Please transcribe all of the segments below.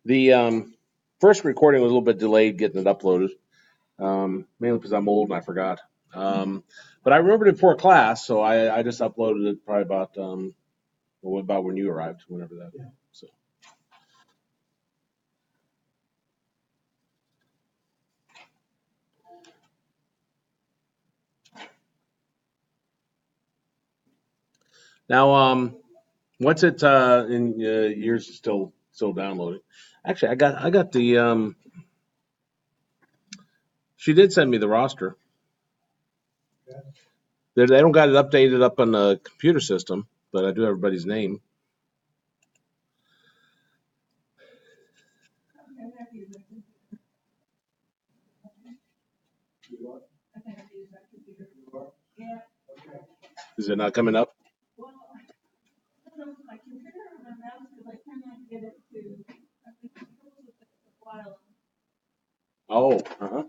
The first recording was a little bit delayed getting it uploaded, mainly because I'm old and I forgot. But I remembered it before class, so I just uploaded it probably about when you arrived, whenever that. So now, what's it in yours is still downloading? Actually, I got the she did send me the roster. They don't got it updated up on the computer system, but I do have everybody's name. Is it not coming up? Oh, uh-huh.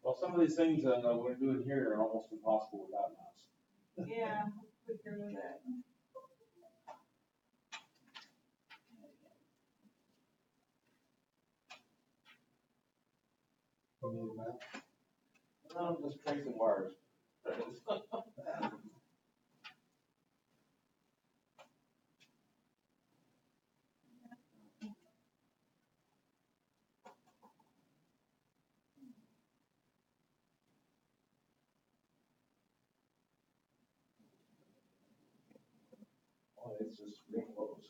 Well, some of these things we're doing here are almost impossible without mouse. I'm just tracing wires. Oh, it's just real close.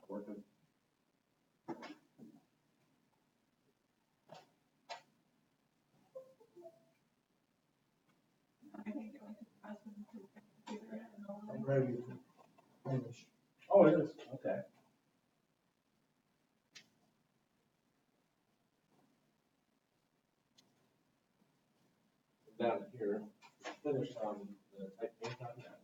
Working. I'm ready to finish. Oh, it is. Okay. Down here, finish on the type paint on that.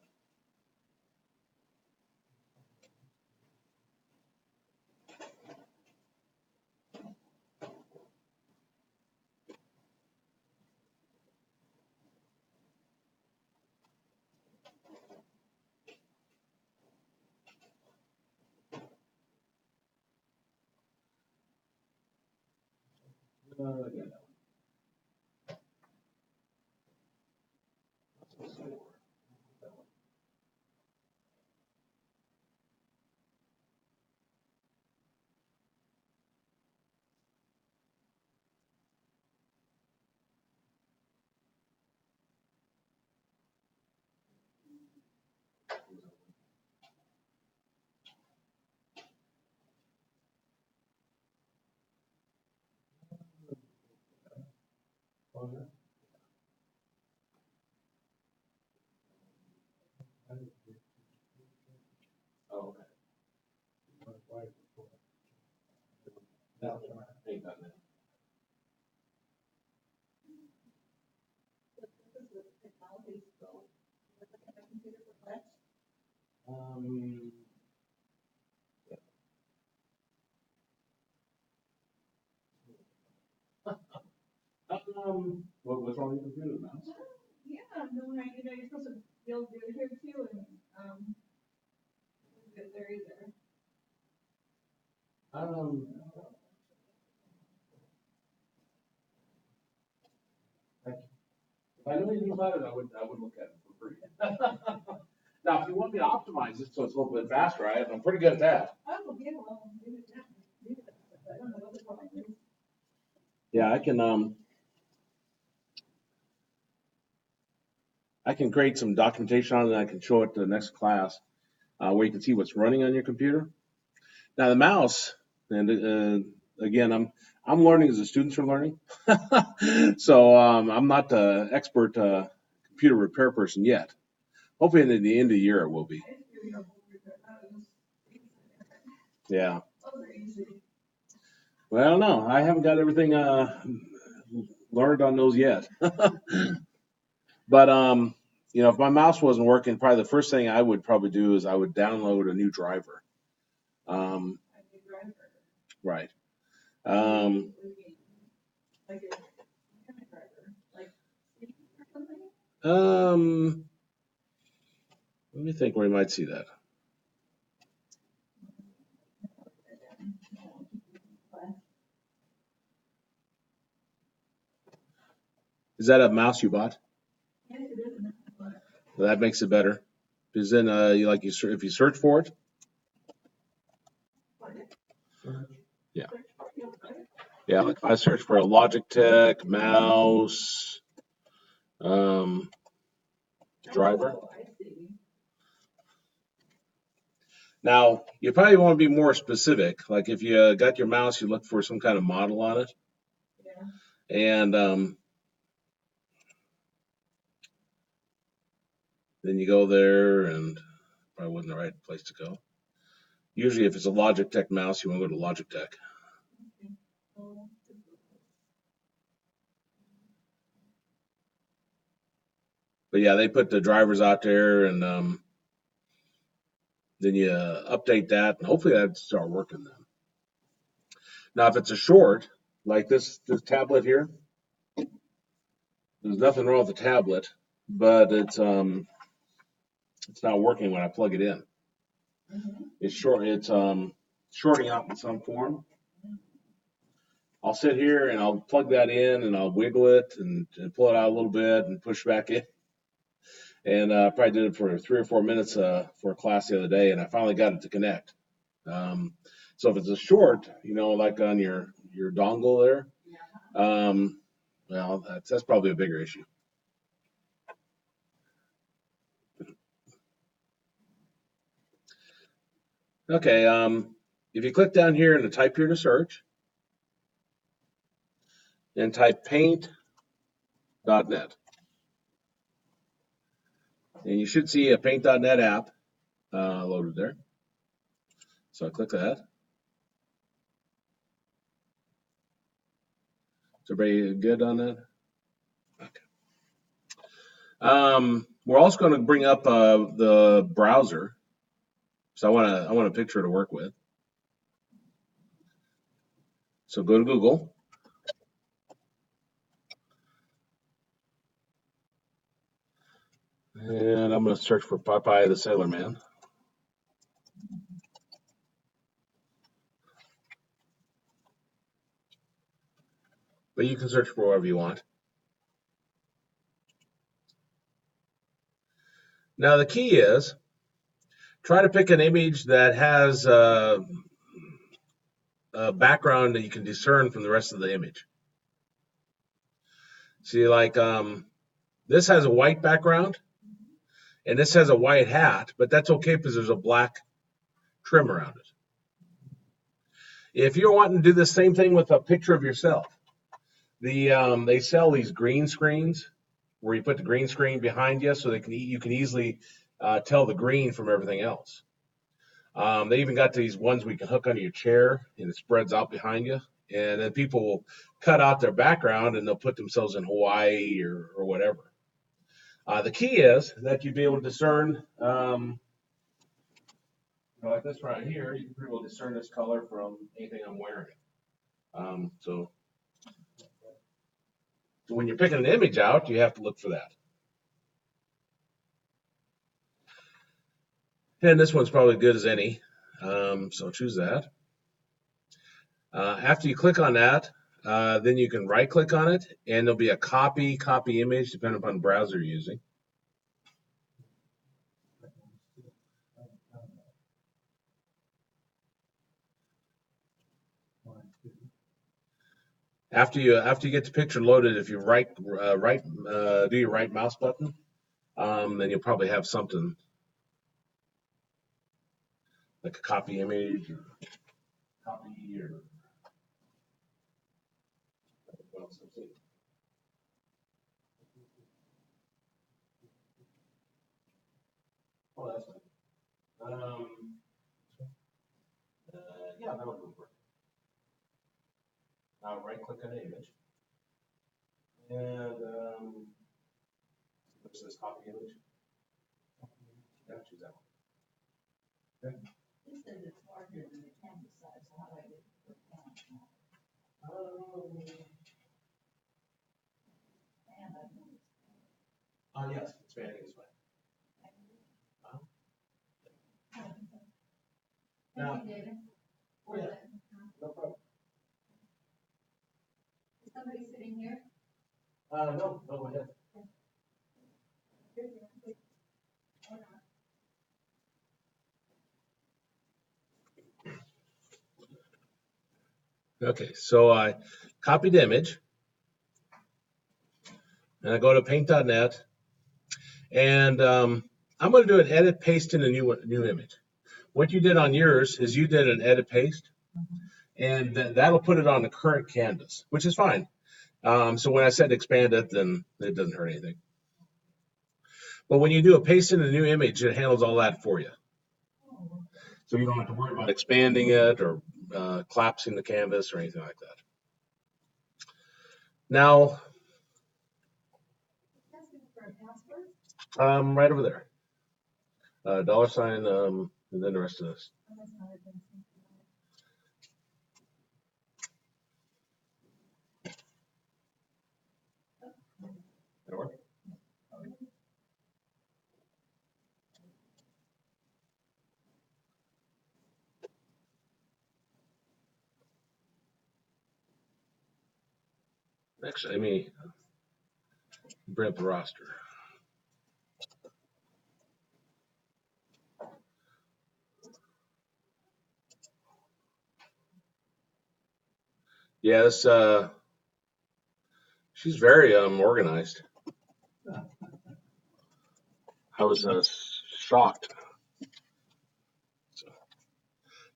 Yeah. Oh, yeah. Oh, okay. That paint on that. Um, what's wrong with your computer, mouse? Um, if I knew anything about it, I would look at it for free. Now, if you want me to optimize it so it's a little bit faster, I'm pretty good at that. Yeah, I can create some documentation on it and I can show it to the next class where you can see what's running on your computer. Now the mouse, and again, I'm learning as the students are learning, so I'm not the expert computer repair person yet. Hopefully, at the end of the year it will be. Yeah. Well, I don't know. I haven't got everything learned on those yet. But if my mouse wasn't working, probably the first thing I would probably do is I would download a new driver. Um, right. Um, let me think where you might see that. Is that a mouse you bought? Well, that makes it better. Because then, if you search for it, yeah, yeah. Like if I search for a Logitech mouse um, driver. Now, you probably want to be more specific. Like if you got your mouse, you look for some kind of model on it, and then you go there, and probably wasn't the right place to go. Usually, if it's a Logitech mouse, you want to go to Logitech. But yeah, they put the drivers out there, and then you update that, and hopefully that start working then. Now, if it's a short, like this tablet here, there's nothing wrong with the tablet, but it's not working when I plug it in. It's shorting out in some form. I'll sit here and I'll plug that in and I'll wiggle it and pull it out a little bit and push back in. And probably did it for 3 or 4 minutes for a class the other day, and I finally got it to connect. So if it's a short, like on your dongle there, well, that's probably a bigger issue. Okay, if you click down here and type here to search, and type paint.net. And you should see a paint.net app loaded there. So I click that. Is everybody good on that? Okay. We're also going to bring up the browser. So I want a picture to work with. So go to Google. And I'm going to search for Popeye the Sailor Man. But you can search for whatever you want. Now the key is try to pick an image that has a background that you can discern from the rest of the image. See, like this has a white background, and this has a white hat, but that's okay because there's a black trim around it. If you're wanting to do the same thing with a picture of yourself, they sell these green screens where you put the green screen behind you so you can easily tell the green from everything else. They even got these ones where you can hook under your chair and it spreads out behind you. And then people will cut out their background and they'll put themselves in Hawaii or whatever. The key is that you'd be able to discern, like this right here, you can pretty well discern this color from anything I'm wearing. So when you're picking an image out, you have to look for that. And this one's probably good as any. So choose that. After you click on that, then you can right click on it and there'll be a copy image depending upon the browser you're using. After you get the picture loaded, if you do your right mouse button, then you'll probably have something like a copy image or copy or well, something. Oh, that's fine. Yeah, that'll work. Now right-click on the image, and which says copy image. Yeah, choose that one. Okay. This says it's larger than the canvas size, so how do I get it down? And I noticed. Yes, expanding is fine. Thank you, David. Oh, yeah. No problem. Is somebody sitting here? No, go ahead. Okay, so I copied the image, and I go to paint.net, and I'm going to do an edit paste in a new image. What you did on yours is you did an edit paste, and that'll put it on the current canvas, which is fine. So when I said expand it, then it doesn't hurt anything. But when you do a paste in a new image, it handles all that for you. So you don't have to worry about expanding it or collapsing the canvas or anything like that. Now, right over there. $, and then the rest of this. That'll work. Actually, let me bring up the roster. Yes, she's very organized. I was shocked. So,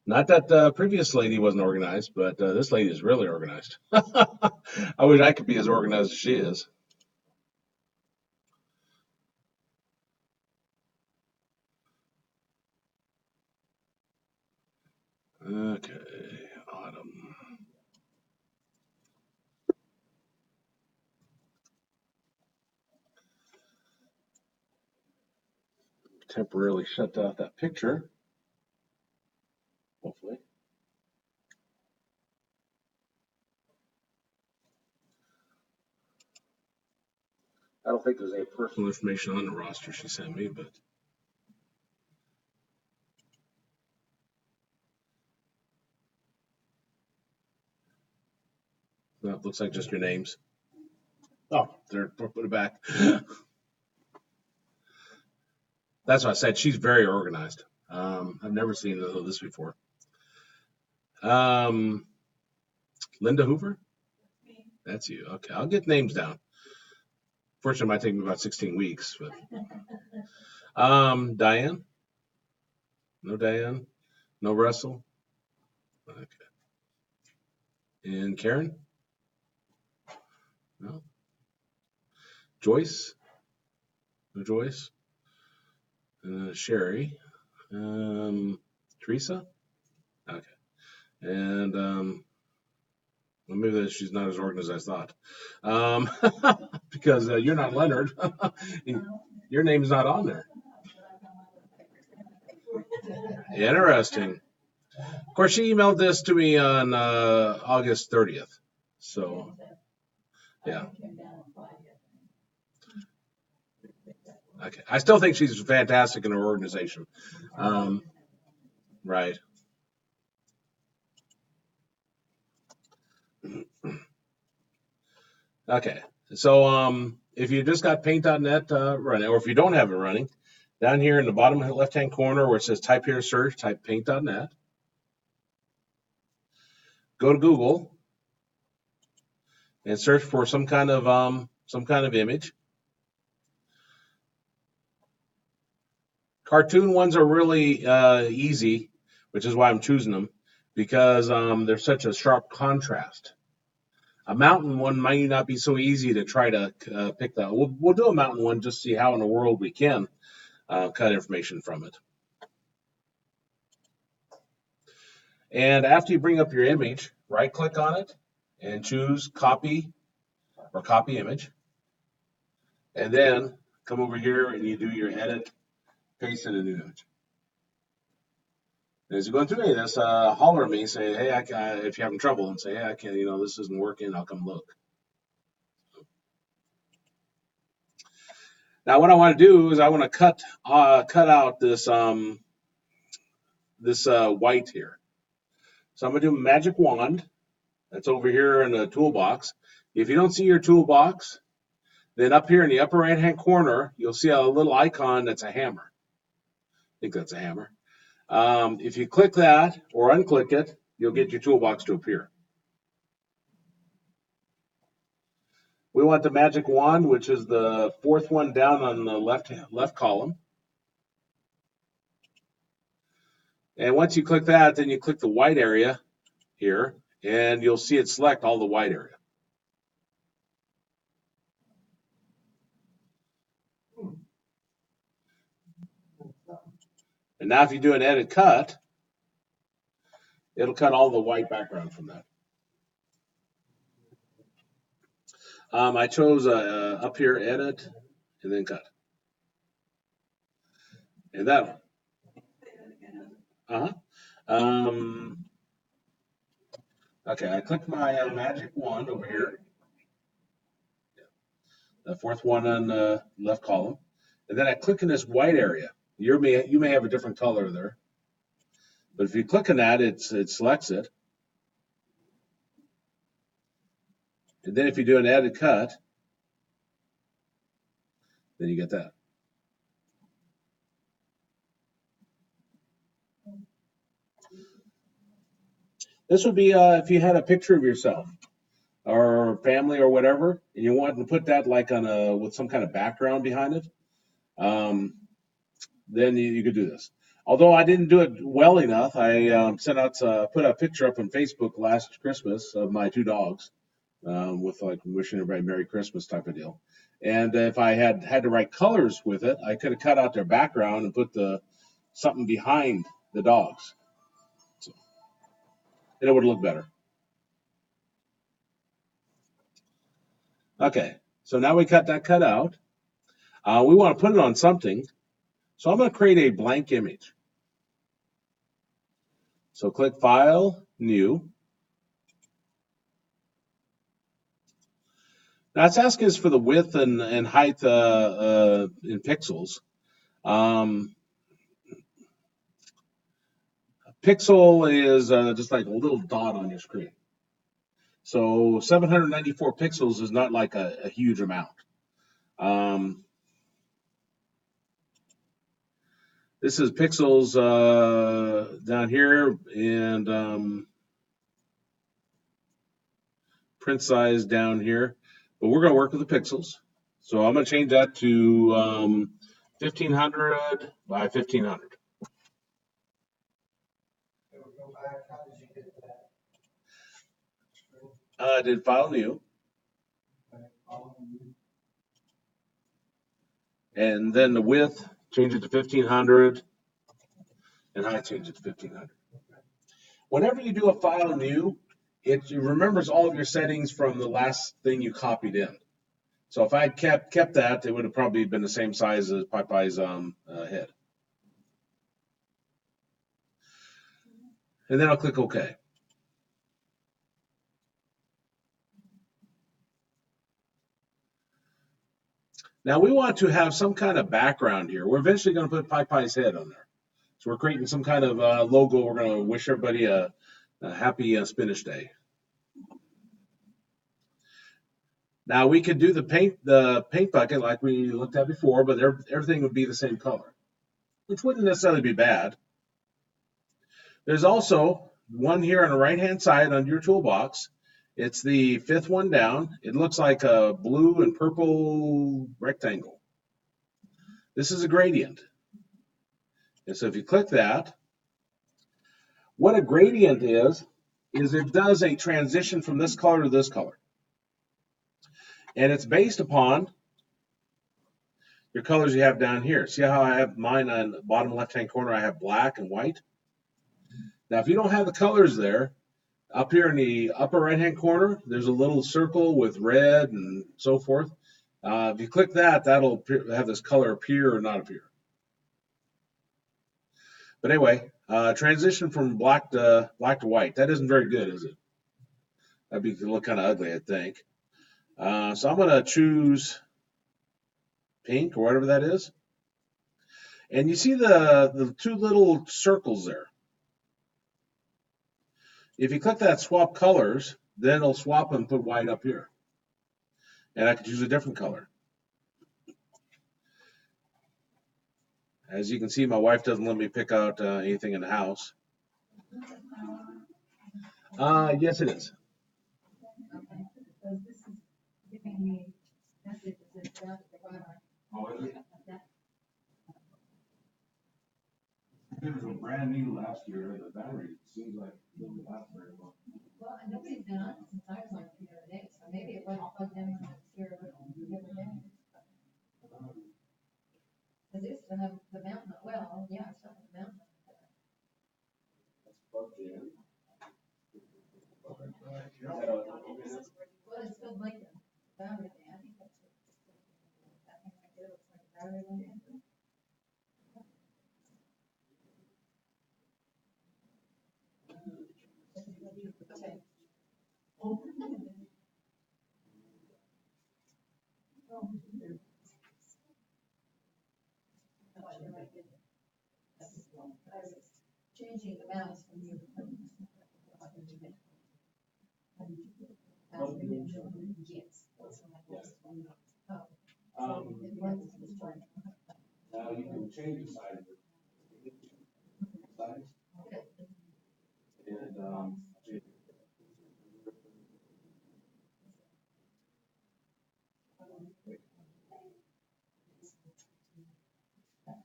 not that the previous lady wasn't organized, but this lady is really organized. I wish I could be as organized as she is. Okay, autumn. Temporarily shut off that picture. Hopefully. I don't think there's any personal information on the roster she sent me, but no, it looks like just your names. Oh, they're put it back. That's what I said. She's very organized. I've never seen this before. Linda Hoover? That's you. Okay, I'll get names down. Fortunately, it might take me about 16 weeks. But Diane? No Diane? No Russell? Okay. And Karen? No. Joyce? No Joyce? Sherry? Teresa? Okay. And well, maybe she's not as organized as I thought. Because you're not Leonard. Your name's not on there. Interesting. Of course, she emailed this to me on August 30th. So, yeah. Okay. I still think she's fantastic in her organization. Right. Okay. So, if you just got paint.net running, or if you don't have it running, down here in the bottom left-hand corner where it says type here search, type paint.net. go to Google and search for some kind of image. Cartoon ones are really easy, which is why I'm choosing them, because there's such a sharp contrast. A mountain one might not be so easy to try to pick that. We'll do a mountain one just to see how in the world we can cut information from it. And after you bring up your image, right click on it and choose copy or copy image. And then come over here and you do your edit, paste in a new image. And as you're going through any of this, holler at me, say, hey, if you're having trouble, and say, hey, I can't, this isn't working, I'll come look. Now, what I want to do is I want to cut out this white here. So I'm going to do a magic wand. That's over here in the toolbox. If you don't see your toolbox, then up here in the upper right-hand corner, you'll see a little icon that's a hammer. I think that's a hammer. If you click that or unclick it, you'll get your toolbox to appear. We want the magic wand, which is the fourth one down on the left column. And once you click that, then you click the white area here, and you'll see it select all the white area. And now if you do an edit cut, it'll cut all the white background from that. I chose up here, edit, and then cut. And that one. Okay, I clicked my magic wand over here. The fourth one on the left column. And then I click in this white area. You may have a different color there. But if you click on that, it selects it. And then if you do an edit cut, then you get that. This would be if you had a picture of yourself or family or whatever, and you wanted to put that like with some kind of background behind it, then you could do this. Although I didn't do it well enough, I put a picture up on Facebook last Christmas of my two dogs, with like wishing everybody Merry Christmas type of deal. And if I had to write colors with it, I could have cut out their background and put something behind the dogs, and it would look better. Okay, so now we cut that cut out. We want to put it on something, so I'm going to create a blank image. So click File, New. Now it's asking us for the width and height in pixels. Pixel is just like a little dot on your screen. So 794 pixels is not like a huge amount. This is pixels down here, and print size down here. But we're going to work with the pixels. So I'm going to change that to 1500 by 1500. How did you get that? I did File, New. And then the width, change it to 1500, and height, change it to 1500. Whenever you do a File, New, it remembers all of your settings from the last thing you copied in. So if I had kept that, it would have probably been the same size as Popeye's head. And then I'll click OK. Now we want to have some kind of background here. We're eventually going to put Popeye's head on there. So we're creating some kind of logo. We're going to wish everybody a happy Spinach Day. Now we could do the paint bucket like we looked at before, but everything would be the same color, which wouldn't necessarily be bad. There's also one here on the right-hand side under your toolbox. It's the fifth one down. It looks like a blue and purple rectangle. This is a gradient. And so if you click that, what a gradient is it does a transition from this color to this color. And it's based upon your colors you have down here. See how I have mine on the bottom left-hand corner, I have black and white? Now, if you don't have the colors there, up here in the upper right-hand corner, there's a little circle with red and so forth. If you click that, that'll have this color appear or not appear. But anyway, transition from black to white. That isn't very good, is it? That'd look kind of ugly, I think. So I'm going to choose pink or whatever that is. And you see the two little circles there. If you click that swap colors, then it'll swap and put white up here. And I could choose a different color. As you can see, my wife doesn't let me pick out anything in the house. Yes, it is. Okay, so this is giving me messages that start at the bottom. Oh, is it? That- It was a brand new last year. The battery seems like it doesn't last very long. Well, nobody's been on it since I was on it the other day, so maybe it wasn't plugged in when I was here the other day. Cause it used to have the mountain, well, yeah, it's not the mountain. That's plugged in. Well, it's still like the battery thing, I think that's what. That thing right there looks like a battery went in. Okay. I was changing the mouse from you. Yes. That's what I was. Oh. Now you can change the side of it. Sides. Okay. And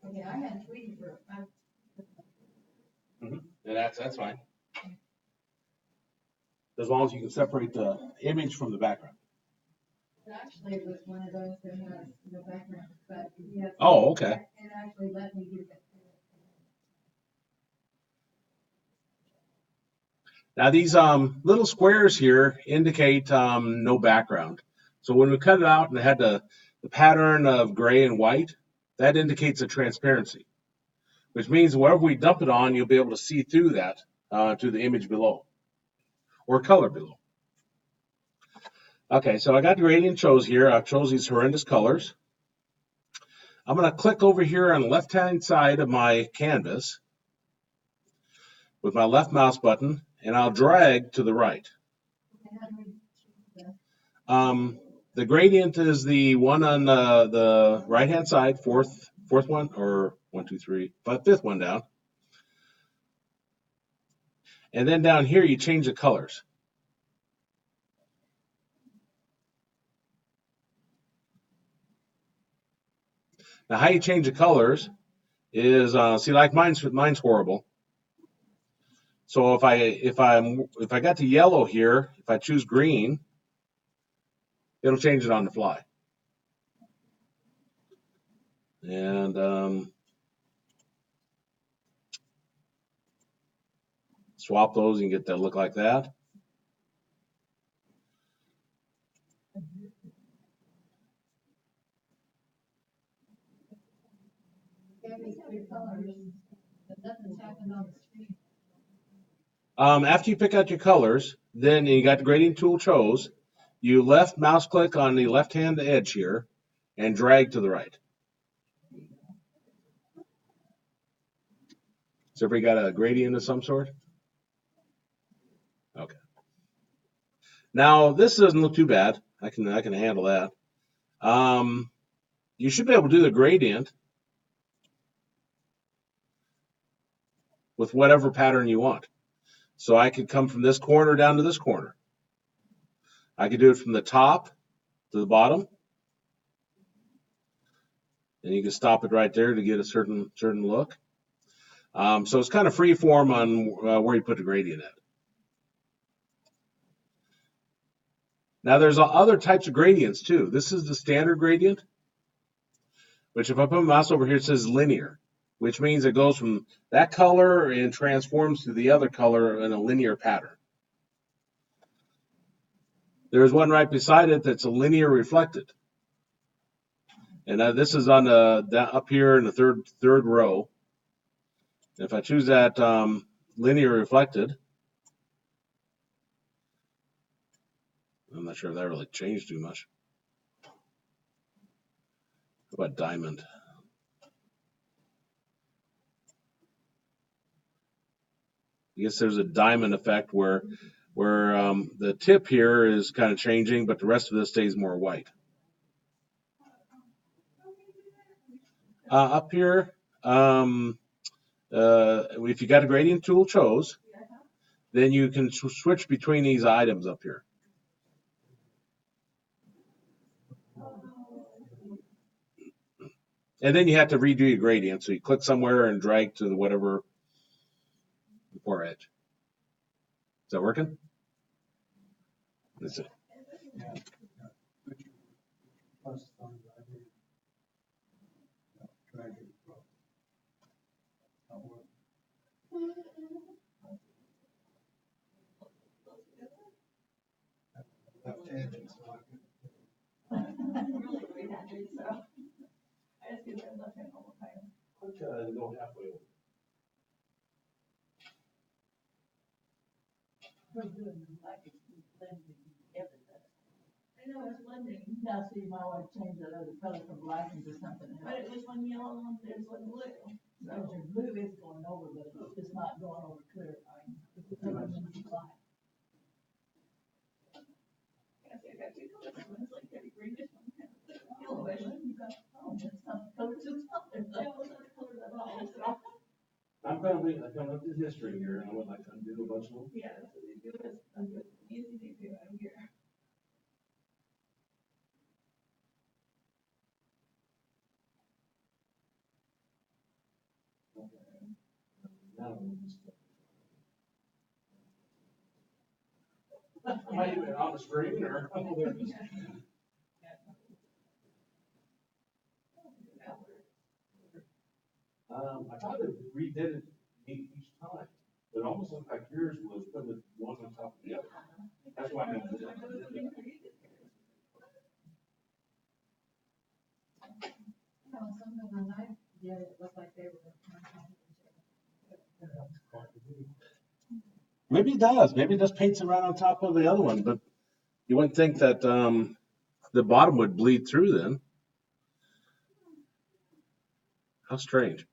Okay, I had three for, and that's fine. As long as you can separate the image from the background. actually it was one of those that had no background, but yes. Oh, okay. It actually let me do that. Now these little squares here indicate no background. So when we cut it out and it had the pattern of gray and white, that indicates a transparency, which means wherever we dump it on, you'll be able to see through that to the image below or color below. Okay, so I got the gradient chose here. I've chose these horrendous colors. I'm going to click over here on the left-hand side of my canvas with my left mouse button, and I'll drag to the right. The gradient is the one on the right-hand side, fourth one, or 1, 2, 3, fifth one down. And then down here, you change the colors. Now, how you change the colors is see, like mine's horrible. So if I got the yellow here, if I choose green, it'll change it on the fly. And swap those and get that look like that. After you pick out your colors, then you got the gradient tool chose. You left mouse click on the left-hand edge here and drag to the right. So everybody got a gradient of some sort? Okay. Now this doesn't look too bad. I can handle that. You should be able to do the gradient with whatever pattern you want. So I could come from this corner down to this corner. I could do it from the top to the bottom. And you can stop it right there to get a certain look. So it's kind of free form on where you put the gradient at. Now there's other types of gradients too. This is the standard gradient, which if I put my mouse over here, it says linear, which means it goes from that color and transforms to the other color in a linear pattern. There's one right beside it that's a linear reflected. And this is on up here in the third row. If I choose that linear reflected, I'm not sure if that really changed too much. How about diamond? I guess there's a diamond effect where the tip here is kind of changing, but the rest of this stays more white. Up here, if you got a gradient tool chose, then you can switch between these items up here. And then you have to redo your gradient. So you click somewhere and drag to whatever far edge. Is that working? That's it. Go halfway over. I know it's blending. Now, so you might want to change that other color from black into something else. But it was one yellow and there's one blue. So your blue is going over, but it's not going over clear. It's coming into black. I got two colors. One's like very greenish, one kind of yellowish. You got, oh, that's not the colors of something. That was not the colors at all. So. I'm coming up to history here, and I would like to undo a bunch of them. Yeah, that's what they do. It's easy to do out here. Am I even on the screen or? I thought it redid it each time, but it almost looked like yours was putting one on top of the other. That's why I did it. Sometimes when I did it, looked like they were. Maybe it does. Maybe it just paints it right on top of the other one, but you wouldn't think that the bottom would bleed through then. How strange.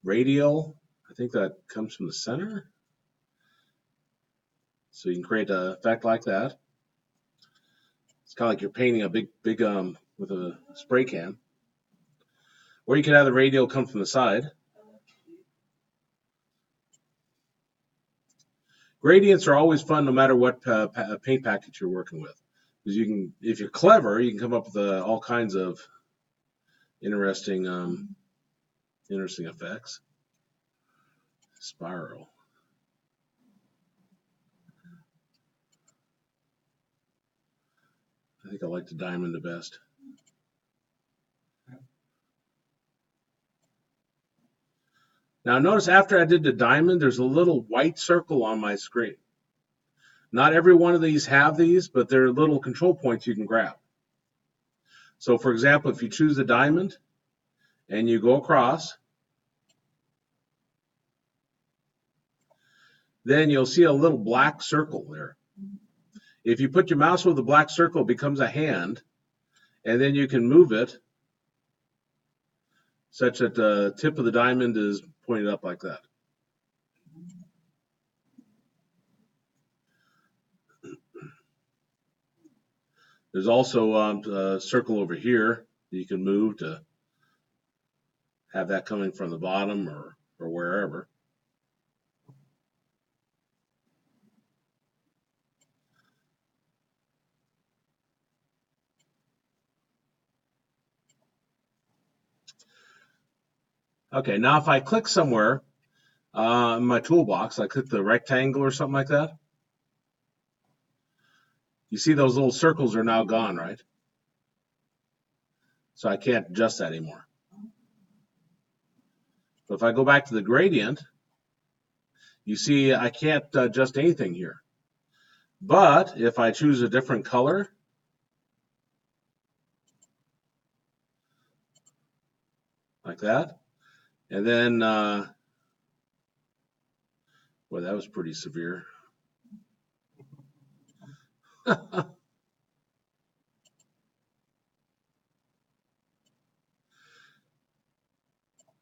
Radial, I think that comes from the center. So you can create an effect like that. It's kind of like you're painting a big with a spray can. Or you could have the radial come from the side. Gradients are always fun no matter what paint package you're working with. Because you can, if you're clever, you can come up with all kinds of interesting effects. Spiral. I think I like the diamond the best. Now notice after I did the diamond, there's a little white circle on my screen. Not every one of these have these, but they're little control points you can grab. So for example, if you choose the diamond and you go across, then you'll see a little black circle there. If you put your mouse over the black circle, it becomes a hand, and then you can move it such that the tip of the diamond is pointed up like that. There's also a circle over here that you can move to have that coming from the bottom or or wherever. Okay, now if I click somewhere in my toolbox, I click the rectangle or something like that, you see those little circles are now gone, right? So I can't adjust that anymore. But if I go back to the gradient, you see I can't adjust anything here. But if I choose a different color, like that, and then, boy, that was pretty severe.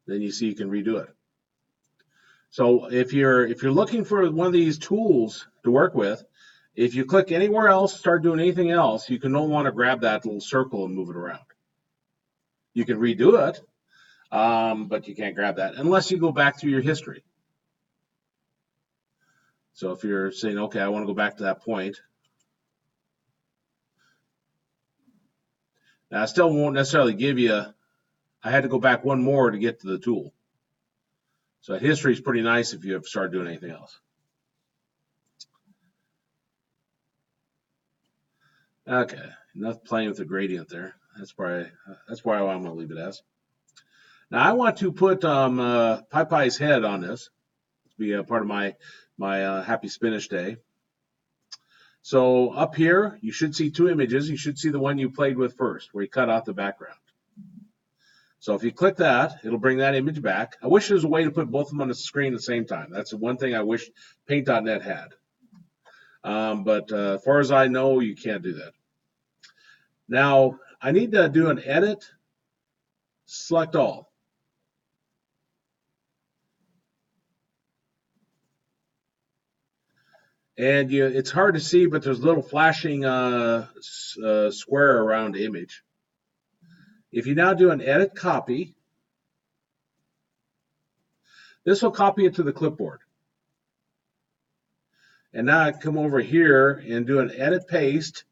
Then you see you can redo it. So if you're looking for one of these tools to work with, if you click anywhere else, start doing anything else, you can no longer grab that little circle and move it around. You can redo it, but you can't grab that unless you go back through your history. So if you're saying, okay, I want to go back to that point. Now, I still won't necessarily give you, I had to go back one more to get to the tool. So history is pretty nice if you have started doing anything else. Okay, enough playing with the gradient there. That's why I'm going to leave it as. Now I want to put PyPy's head on this to be a part of my happy spinach day. So up here, you should see two images. You should see the one you played with first, where you cut out the background. So if you click that, it'll bring that image back. I wish there was a way to put both of them on the screen at the same time. That's the one thing I wish Paint.net had. But as far as I know, you can't do that. Now, I need to do an edit, select all. And it's hard to see, but there's a little flashing square around the image. If you now do an edit copy, this will copy it to the clipboard. And now I come over here and do an edit paste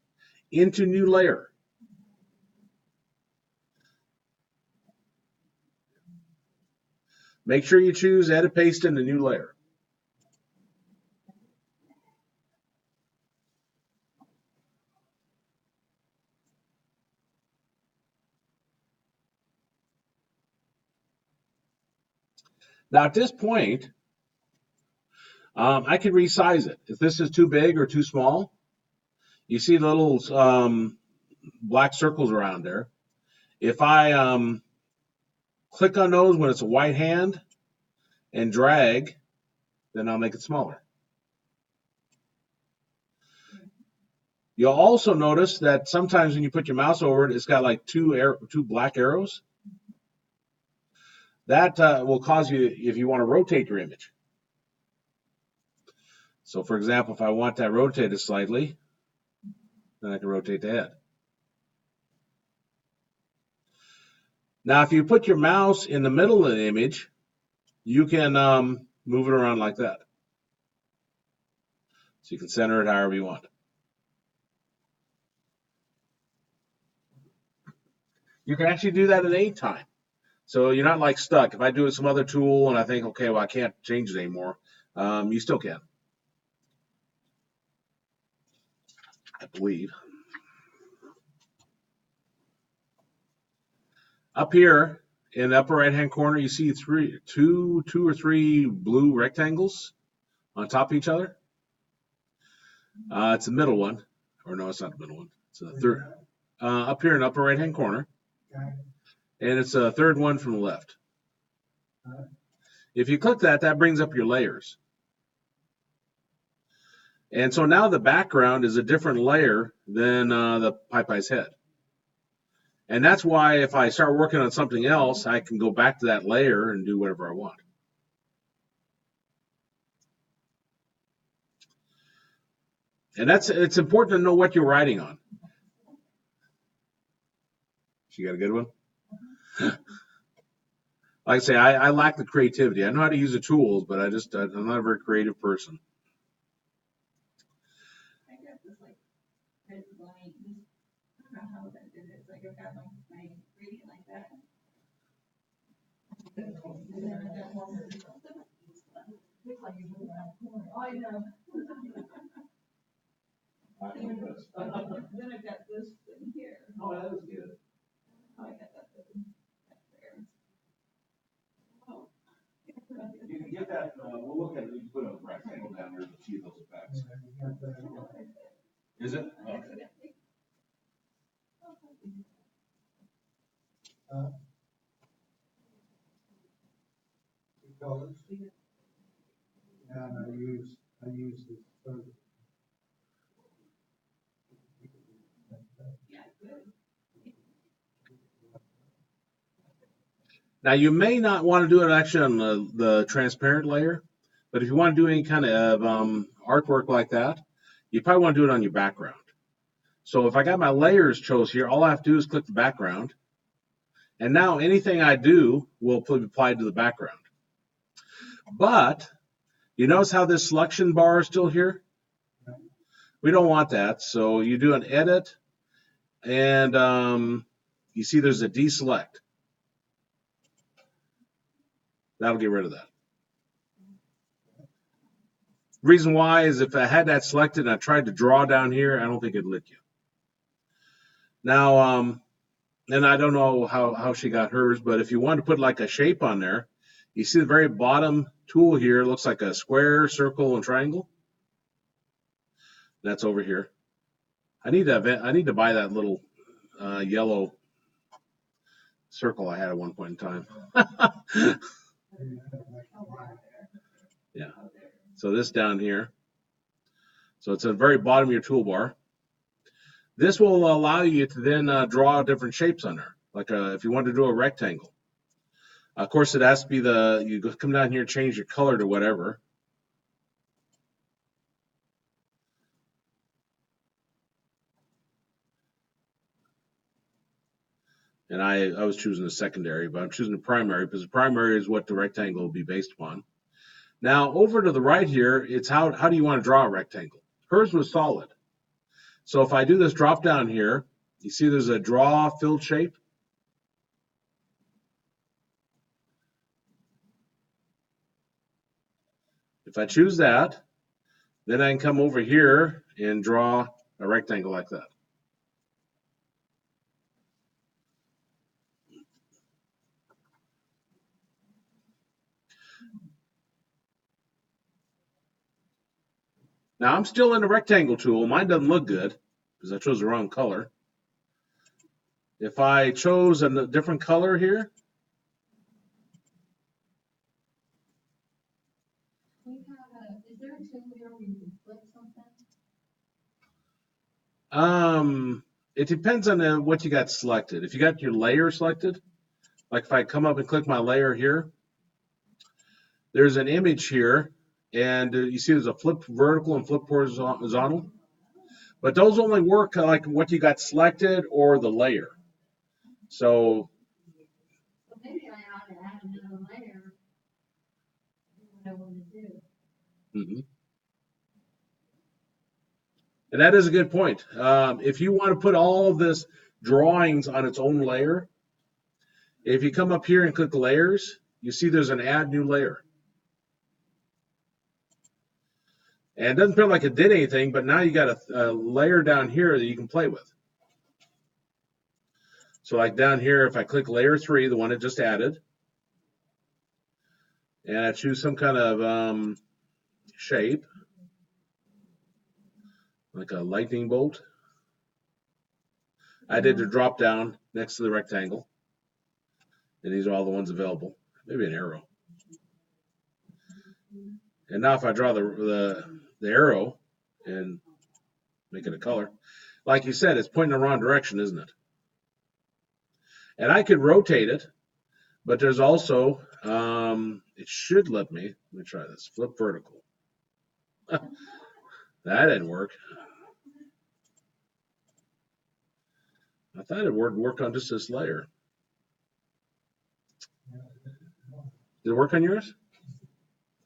into new layer. Make sure you choose edit paste into new layer. Now at this point, I can resize it. If this is too big or too small, you see the little black circles around there. If I click on those when it's a white hand and drag, then I'll make it smaller. You'll also notice that sometimes when you put your mouse over it, it's got like two black arrows. That will cause you, if you want to rotate your image. So for example, if I want that rotated slightly, then I can rotate the head. Now, if you put your mouse in the middle of the image, you can move it around like that. So you can center it however you want. You can actually do that at any time. So you're not like stuck. If I do it with some other tool and I think, okay, well, I can't change it anymore, you still can. I believe. Up here in the upper right-hand corner, you see two or three blue rectangles on top of each other. It's the middle one, or no, it's not the middle one. It's the third. Up here in the upper right-hand corner, and it's a third one from the left. If you click that, that brings up your layers. And so now the background is a different layer than the PyPy's head. And that's why if I start working on something else, I can go back to that layer and do whatever I want. And it's important to know what you're writing on. She got a good one? like I say, I lack the creativity. I know how to use the tools, but I'm not a very creative person. I got this like, red line, this, I don't know how that did it, it's like I've got my gradient like that. And then I've got one more. Looks like you're moving around the corner. Oh, I know. Then I've got this thing here. Oh, that was good. Oh, I got that thing back there. Oh. You can get that. We'll look at it. You can put a rectangle down there to see those effects. Is it? Okay. Colors? And I use the third. Yeah, good. Now you may not want to do it actually on the transparent layer, but if you want to do any kind of artwork like that, you probably want to do it on your background. So if I got my layers chose here, all I have to do is click the background. And now anything I do will be applied to the background. But you notice how this selection bar is still here? We don't want that. So you do an edit, and you see there's a deselect. That'll get rid of that. Reason why is if I had that selected and I tried to draw down here, I don't think it'd let you. Now, and I don't know how she got hers, but if you want to put like a shape on there, you see the very bottom tool here looks like a square, circle, and triangle. That's over here. I need to buy that little yellow circle I had at one point in time. Yeah. So this down here. So it's at the very bottom of your toolbar. This will allow you to then draw different shapes on there. Like if you want to do a rectangle. Of course, it has to be you come down here and change your color to whatever. And I was choosing the secondary, but I'm choosing the primary because the primary is what the rectangle will be based upon. Now, over to the right here, it's how do you want to draw a rectangle? Hers was solid. So if I do this drop down here, you see there's a draw filled shape. If I choose that, then I can come over here and draw a rectangle like that. Now I'm still in the rectangle tool. Mine doesn't look good because I chose the wrong color. If I chose a different color here, Is there a tool here where you can flip something? it depends on what you got selected. If you got your layer selected, like if I come up and click my layer here, there's an image here, and you see there's a flip vertical and flip horizontal. But those only work like what you got selected or the layer. So Maybe I ought to add another layer. What I want to do. mm-hmm. And that is a good point. If you want to put all of this drawings on its own layer, if you come up here and click layers, you see there's an add new layer. And it doesn't feel like it did anything, but now you got a layer down here that you can play with. So like down here, if I click layer 3, the one it just added, and I choose some kind of shape, like a lightning bolt, I did the drop down next to the rectangle, and these are all the ones available. Maybe an arrow. And now if I draw the arrow and make it a color, like you said, it's pointing in the wrong direction, isn't it? And I could rotate it, but there's also, it should let me try this, flip vertical. That didn't work. I thought it would work on just this layer. Did it work on yours?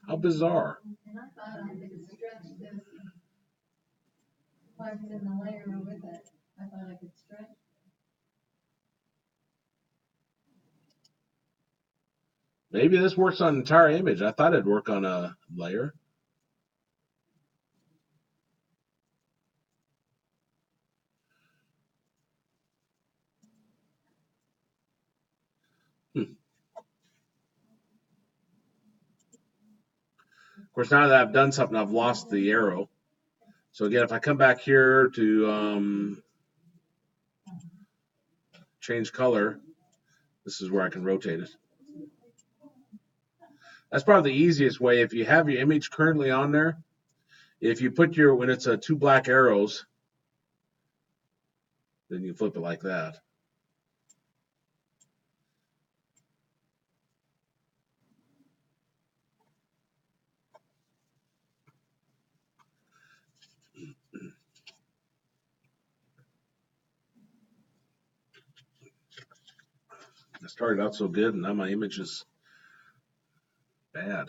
How bizarre. And I thought I could stretch this. If I was in the layer with it, I thought I could stretch. Maybe this works on entire image. I thought it'd work on a layer. Of course, now that I've done something, I've lost the arrow. So again, if I come back here to change color, this is where I can rotate it. That's probably the easiest way. If you have your image currently on there, if you put your, when it's two black arrows, then you flip it like that. It started out so good, and now my image is bad.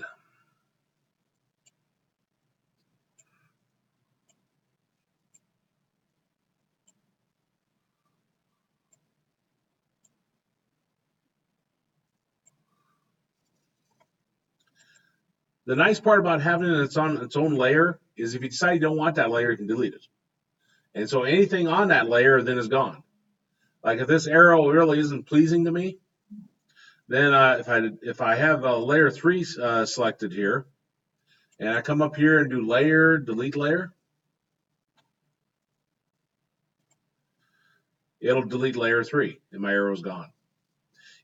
The nice part about having it on its own layer is if you decide you don't want that layer, you can delete it. And so anything on that layer then is gone. Like if this arrow really isn't pleasing to me, then if I have layer 3 selected here, and I come up here and do layer, delete layer, it'll delete layer 3, and my arrow's gone.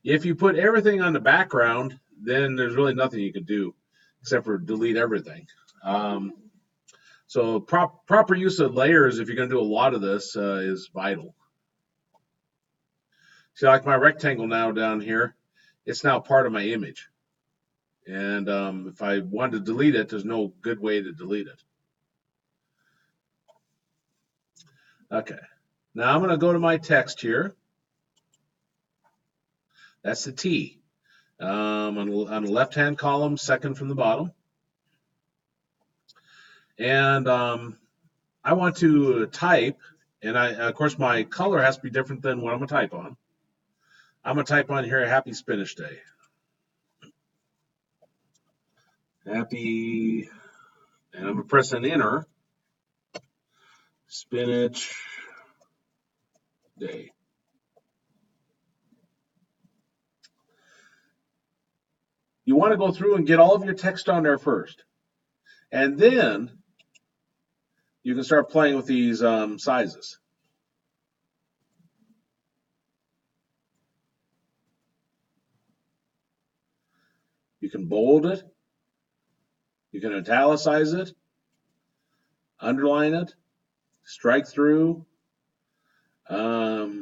If you put everything on the background, then there's really nothing you can do except for delete everything. So proper use of layers, if you're going to do a lot of this, is vital. See, like my rectangle now down here, it's now part of my image. And if I wanted to delete it, there's no good way to delete it. Okay, now I'm going to go to my text here. That's the T. On the left-hand column, second from the bottom. And I want to type, and of course my color has to be different than what I'm going to type on. I'm going to type on here, Happy Spinach Day. Happy, and I'm going to press an enter. Spinach Day. You want to go through and get all of your text on there first. And then you can start playing with these sizes. You can bold it. You can italicize it, underline it, strike through. I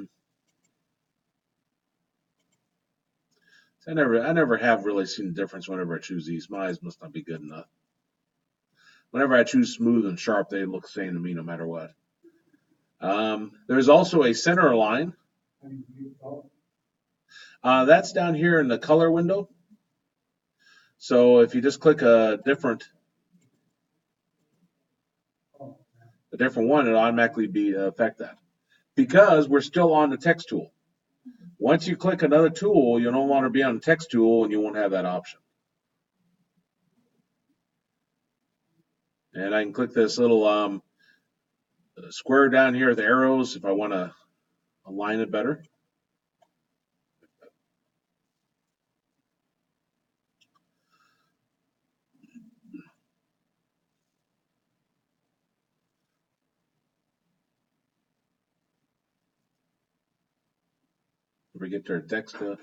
never have really seen the difference whenever I choose these. My eyes must not be good enough. Whenever I choose smooth and sharp, they look the same to me no matter what. There's also a center line. That's down here in the color window. So if you just click a different one, it'll automatically affect that. Because we're still on the text tool. Once you click another tool, you'll no longer be on the text tool and you won't have that option. And I can click this little square down here with arrows if I want to align it better. If we get their text to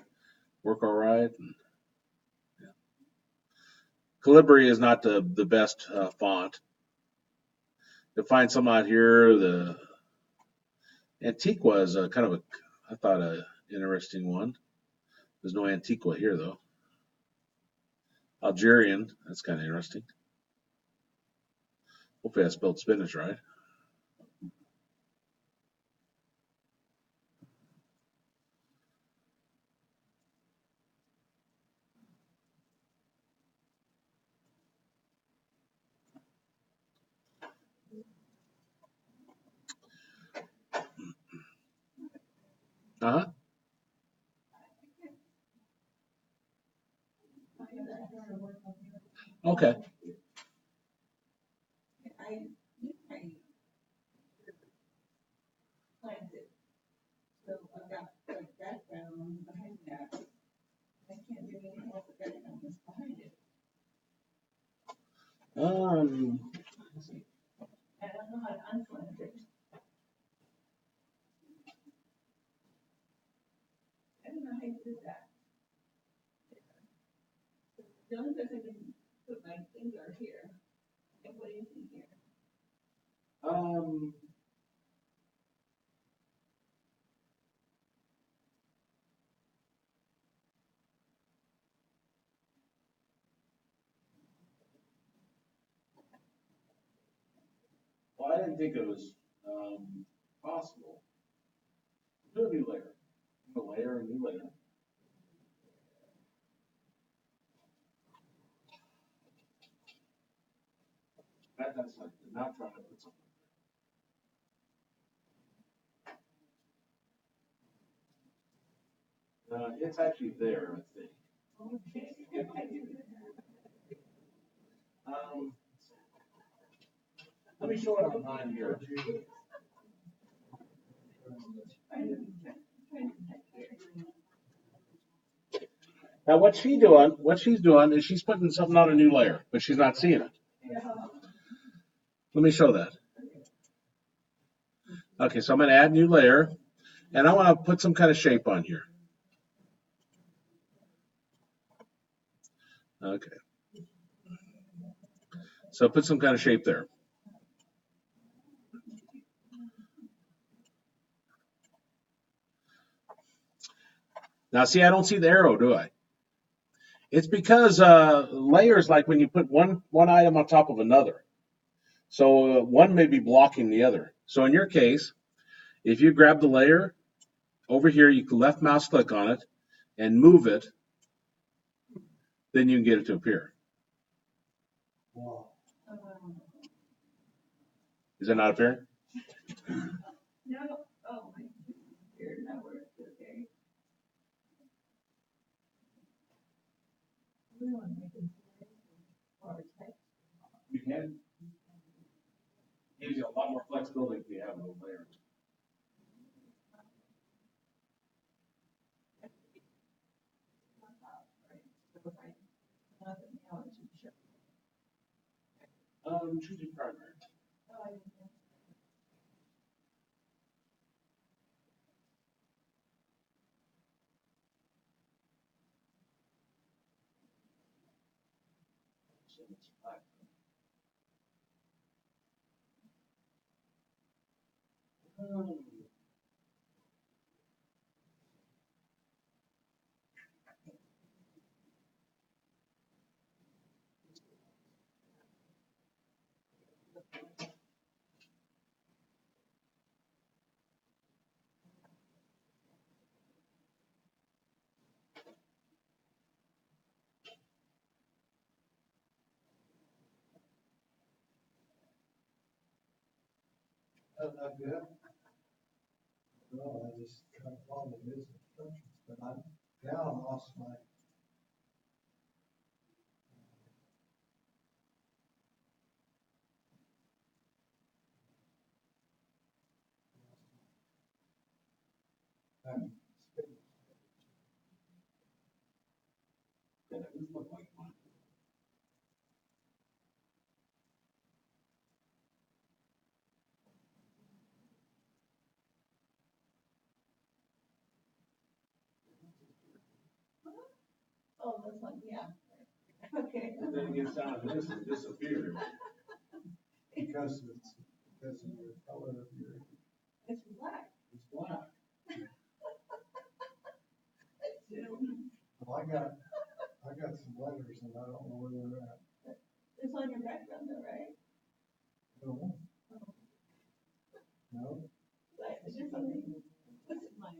work all right. Yeah. Calibri is not the best font. You'll find some out here. The Antiqua is kind of I thought, an interesting one. There's no Antiqua here, though. Algerian, that's kind of interesting. Hopefully I spelled spinach right. Uh-huh. Okay. Find it. So I've got the background behind that. I can't do anything else with background that's behind it. I don't know how to unflint it. I don't know how you do that. The only place I can put my finger here. And what do you think here? Well, I didn't think it was possible. Do a new layer. A layer, a new layer. That's like not trying to put something. It's actually there, I think. Um, Let me show it on mine here. Now, what she's doing is she's putting something on a new layer, but she's not seeing it. Let me show that. Okay, so I'm going to add new layer, and I want to put some kind of shape on here. Okay. So put some kind of shape there. Now, see, I don't see the arrow, do I? It's because layers, like when you put one item on top of another. So one may be blocking the other. So in your case, if you grab the layer over here, you can left mouse click on it and move it, then you can get it to appear. Wow. Is it not appearing? No, oh, my, here, now we're, okay. We want to make it or text. You can. Gives you a lot more flexibility if you have no layer. Choose your primary. That's not good. No, I just try to follow his instructions, but I'm down lost my. I'm Yeah, that doesn't look like mine. Oh, this one, yeah. Okay. And then it gets down to this and disappears. because of your color of your. It's black. It's black. Well, I got some letters and I don't know where they're at. It's on your background though, right? No. No, Like, it's just something, what's it mine?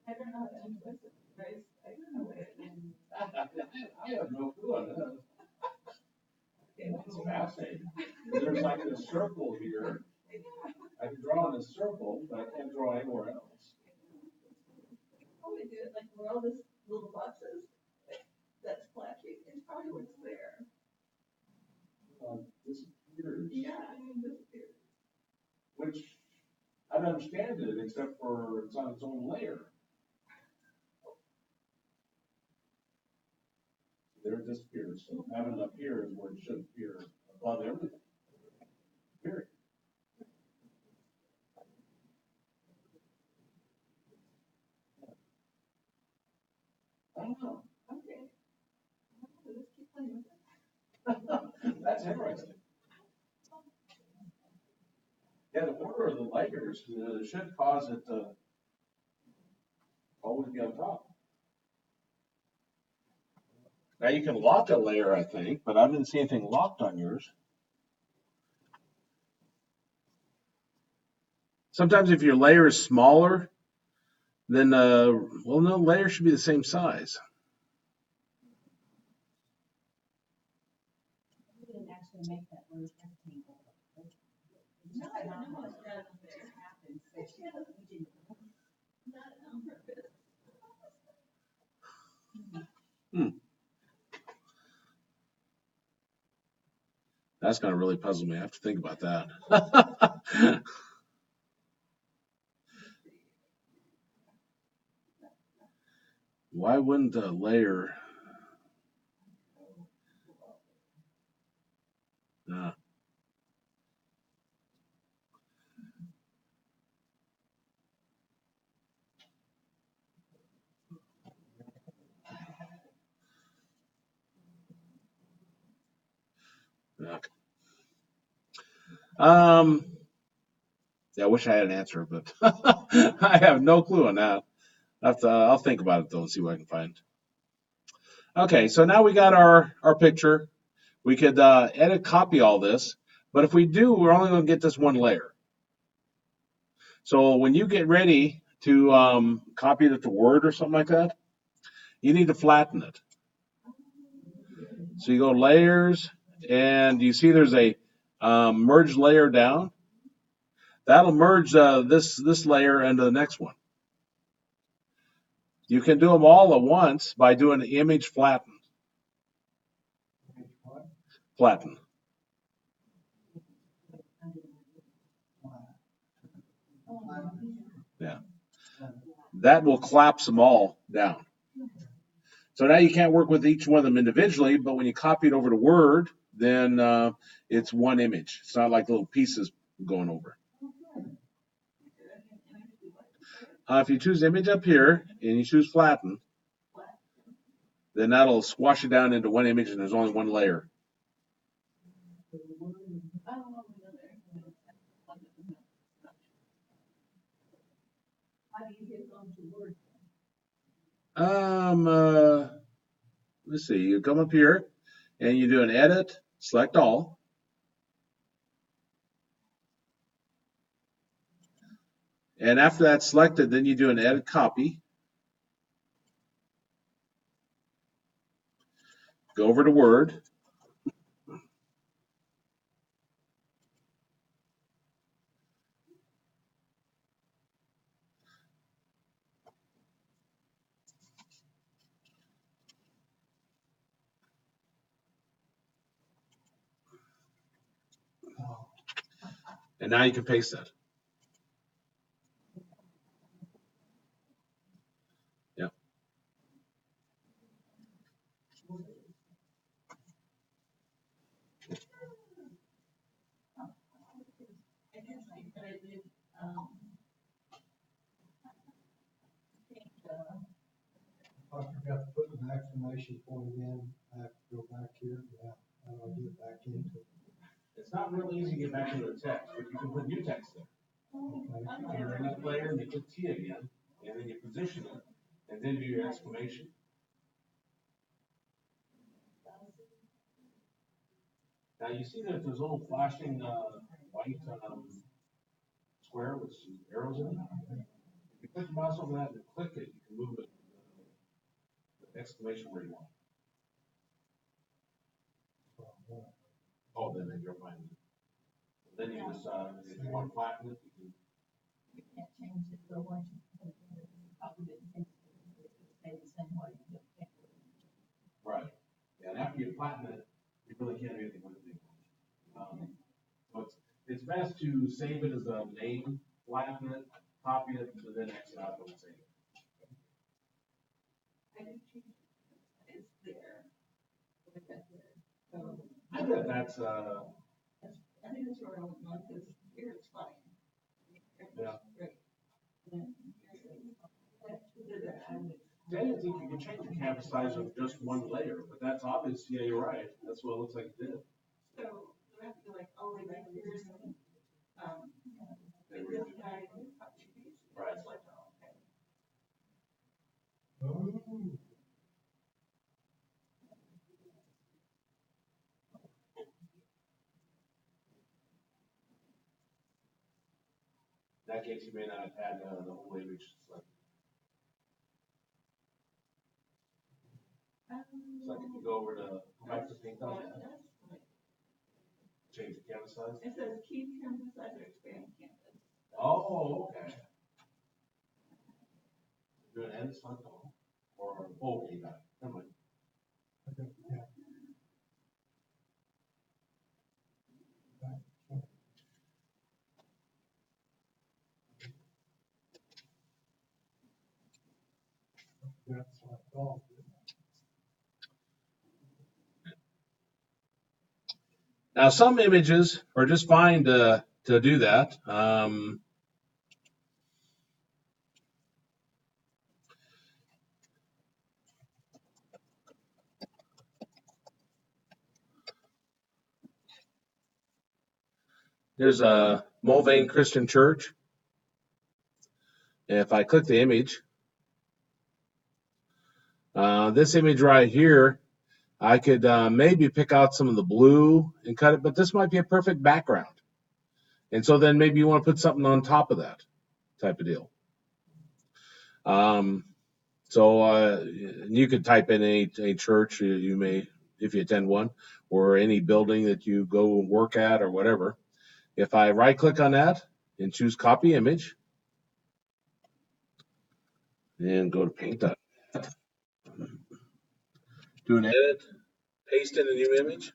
I don't know how to untwist it, right? I don't know what it is. I have no clue on that. Okay, That's fascinating. There's like a circle here. I can draw in a circle, but I can't draw anywhere else. probably do it like where all this little boxes, that's plastic, it's probably what's there. Disappears. Yeah, I mean, disappeared. Which, I don't understand it, except for it's on its own layer. There it disappears, so having it up here is where it should appear above everything. Period. I don't know. Okay. Let's keep playing with it. That's interesting. Yeah, the order of the layers should cause it to always be on top. Now you can lock a layer, I think, but I didn't see anything locked on yours. Sometimes if your layer is smaller, then, well, no, layer should be the same size. We didn't actually make that word rectangle. No, I don't know what's done It there. just happened, so we didn't. Not on purpose. That's gonna really puzzle me. I have to think about that. Why wouldn't a layer? Uh, okay. Yeah, I wish I had an answer, but I have no clue on that. I'll think about it though and see what I can find. Okay, so now we got our picture. We could edit, copy all this, but if we do, we're only going to get this one layer. So when you get ready to copy it to Word or something like that, you need to flatten it. So you go layers, and you see there's a merge layer down. That'll merge this layer into the next one. You can do them all at once by doing the image flatten. Flatten. Yeah. That will collapse them all down. So now you can't work with each one of them individually, but when you copy it over to Word, then it's one image. It's not like little pieces going over. If you choose image up here and you choose flatten, then that'll squash it down into one image and there's only one layer. How do you get onto Word? Let's see, you come up here and you do an edit, select all. And after that's selected, then you do an edit copy. Go over to Word. And now you can paste that. Yeah. I guess I did, I forgot to put an exclamation point in, I have to go back here, yeah, how do I get back into it? It's not really easy to get back into the text, but you can put new text there. Okay. You're in this layer and you click T again, and then you position it, and then do your exclamation. Now you see that there's a little flashing white square with some arrows in it. If you put your mouse over that and click it, you can move it the exclamation where you want. Oh, then you're fine. Then you just if you want to flatten it, you can. you can't change it, so once you copy it and paste stay the same way. You just can't do it. Right. Yeah, and after you flatten it, you really can't do anything with it anymore. So it's best to save it as a name, flatten it, copy it, and then exit out and save it. I did change it. It's there. Look at that there. So, I bet that's, I think that's where I went, like, this, here it's fine. Yeah. Great. And here's the- I would- I didn't think you could change the canvas size of just one layer, but that's obvious, yeah, you're right, that's what it looks like it did. So, I have to go like, all the way back here, so, this guy, Right. it's like, oh, okay. Oh, In that case, you may not have had the whole image selected. So like if you go over to, go back to paint on, change the canvas size. It says keep canvas size or expand canvas. Oh, okay. Do an end select all, or, oh, you got it, never mind. okay, yeah. That's what I thought. Now, some images are just fine to do that. There's a Mulvane Christian Church. If I click the image, this image right here, I could maybe pick out some of the blue and cut it, but this might be a perfect background. And so then maybe you want to put something on top of that type of deal. So you could type in a church you may, if you attend one, or any building that you go work at or whatever. If I right click on that and choose copy image and go to paint that, do an edit, paste in a new image.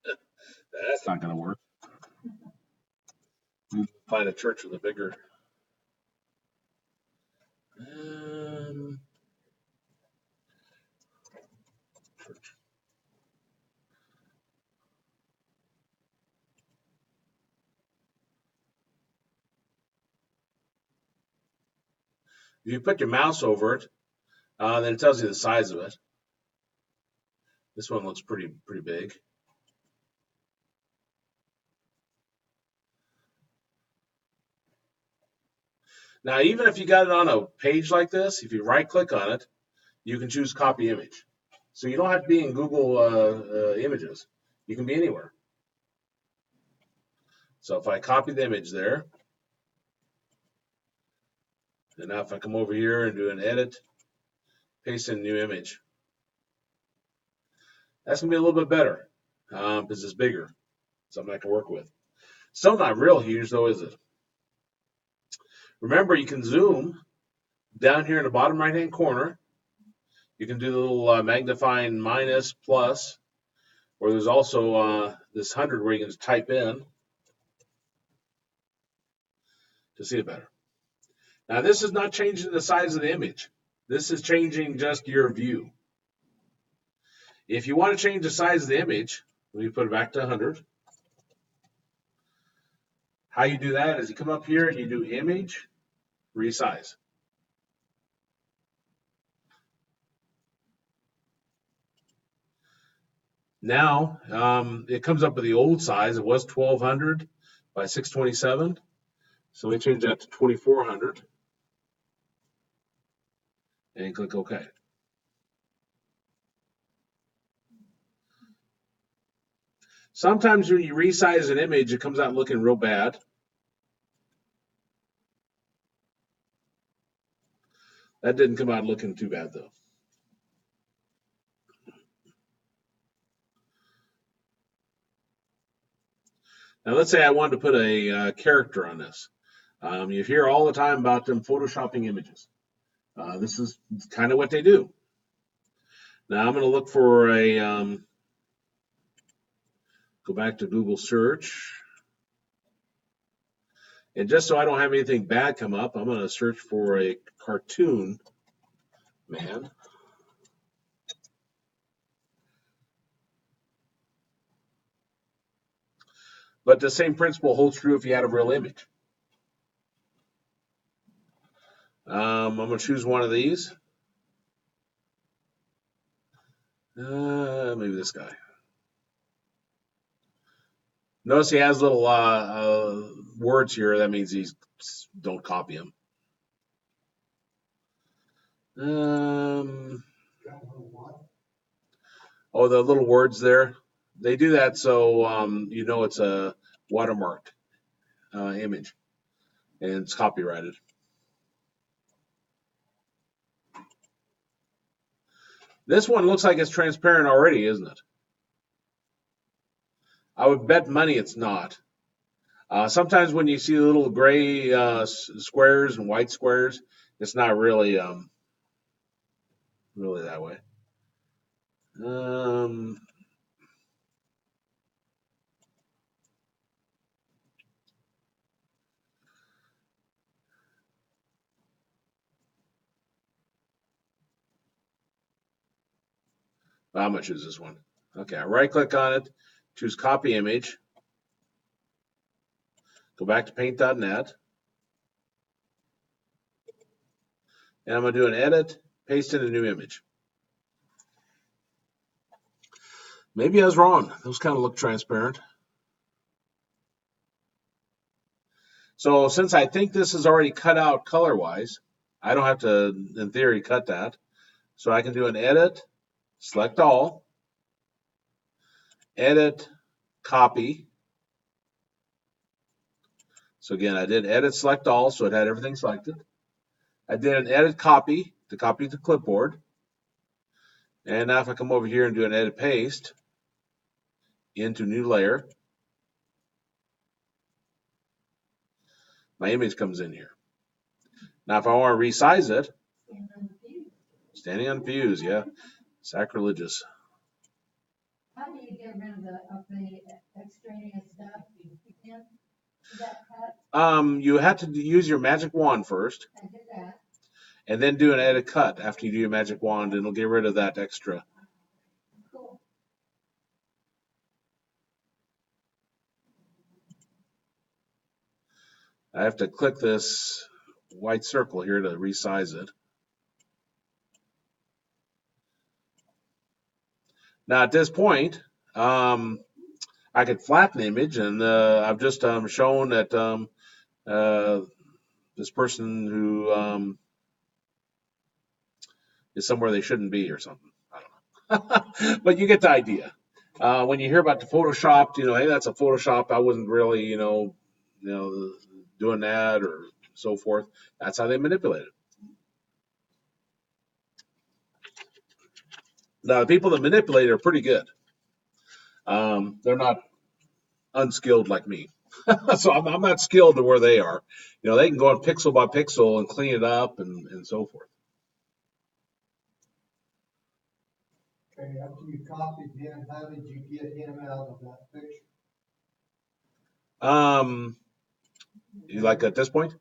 That's not going to work. Find a church with a bigger. Church. If you put your mouse over it, then it tells you the size of it. This one looks pretty big. Now, even if you got it on a page like this, if you right click on it, you can choose copy image. So you don't have to be in Google Images. You can be anywhere. So if I copy the image there, and now if I come over here and do an edit, paste in a new image, that's going to be a little bit better because it's bigger. Something I can work with. Still not real huge though, is it? Remember, you can zoom down here in the bottom right-hand corner. You can do the little magnifying minus, plus, or there's also this 100 where you can just type in to see it better. Now, this is not changing the size of the image. This is changing just your view. If you want to change the size of the image, let me put it back to 100. How you do that is you come up here and you do image, resize. Now, it comes up with the old size. It was 1200 by 627. So we change that to 2400 and click OK. Sometimes when you resize an image, it comes out looking real bad. That didn't come out looking too bad, though. Now, let's say I wanted to put a character on this. You hear all the time about them photoshopping images. This is kind of what they do. Now I'm going to look for a, go back to Google search. And just so I don't have anything bad come up, I'm going to search for a cartoon man. But the same principle holds true if you had a real image. I'm going to choose one of these. Maybe this guy. Notice he has little words here. That means he's don't copy them. Oh, the little words there. They do that so you know it's a watermarked image and it's copyrighted. This one looks like it's transparent already, isn't it? I would bet money it's not. Sometimes when you see little gray squares and white squares, it's not really really that way. I'm gonna choose this one. Okay, I right click on it, choose copy image, go back to paint.net, and I'm gonna do an edit, paste in a new image. Maybe I was wrong. Those kind of look transparent. So since I think this is already cut out color-wise, I don't have to, in theory, cut that. So I can do an edit, select all, edit, copy. So again, I did edit, select all, so it had everything selected. I did an edit copy to copy to clipboard. And now if I come over here and do an edit paste into new layer, my image comes in here. Now if I want to resize it, standing on views, yeah, sacrilegious. How do you get rid of the extraneous stuff? You can, is that cut? You have to use your magic wand first. I did that. And then do an edit cut after you do your magic wand, and it'll get rid of that extra. Cool. I have to click this white circle here to resize it. Now at this point, I could flatten the image, and I've just shown that this person who is somewhere they shouldn't be or something. I don't know. But you get the idea. When you hear about the Photoshop, hey, that's a Photoshop. I wasn't really, doing that or so forth. That's how they manipulate it. Now, the people that manipulate it are pretty good. They're not unskilled like me. So I'm not skilled to where they are. They can go on pixel by pixel and clean it up and so forth. Okay, after you copied him, how did you get him out of that picture? Like at this point?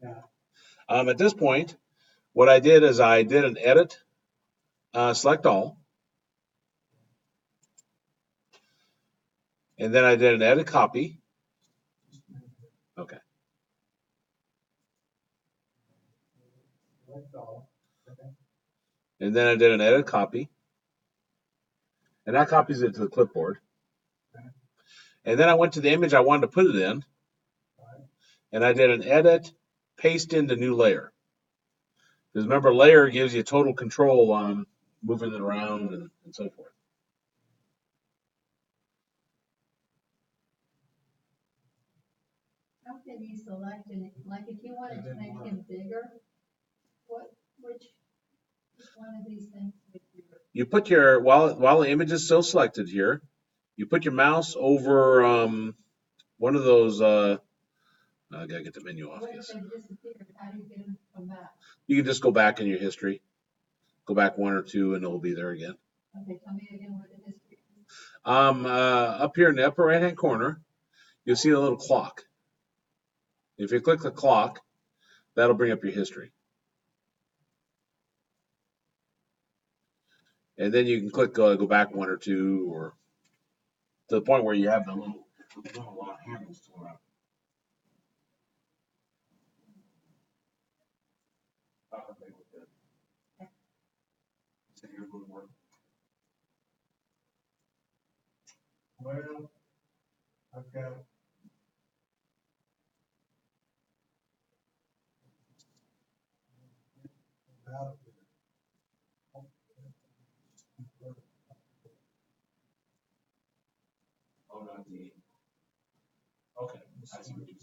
Yeah. At this point, what I did is I did an edit, select all, and then I did an edit copy. Okay. Select all. Okay. And then I did an edit copy. And that copies it to the clipboard. Okay. And then I went to the image I wanted to put it in. Right. And I did an edit, paste into new layer. Because remember, layer gives you total control on moving it around and so forth. How can you select it? Like if you wanted to make him bigger, which one of these things would you? You put your, while the image is still selected here, you put your mouse over one of those, I gotta get the menu off. What if they disappeared? How do you get them to come back? You can just go back in your history, go back one or two, and it'll be there again. Okay, tell me again where the history is. Up here in the upper right hand corner, you'll see a little clock. If you click the clock, that'll bring up your history. And then you can click go back one or two, or to the point where you have the little handles to it. Well, I've got. Out of here. Oh, not the. Okay, I see what you mean.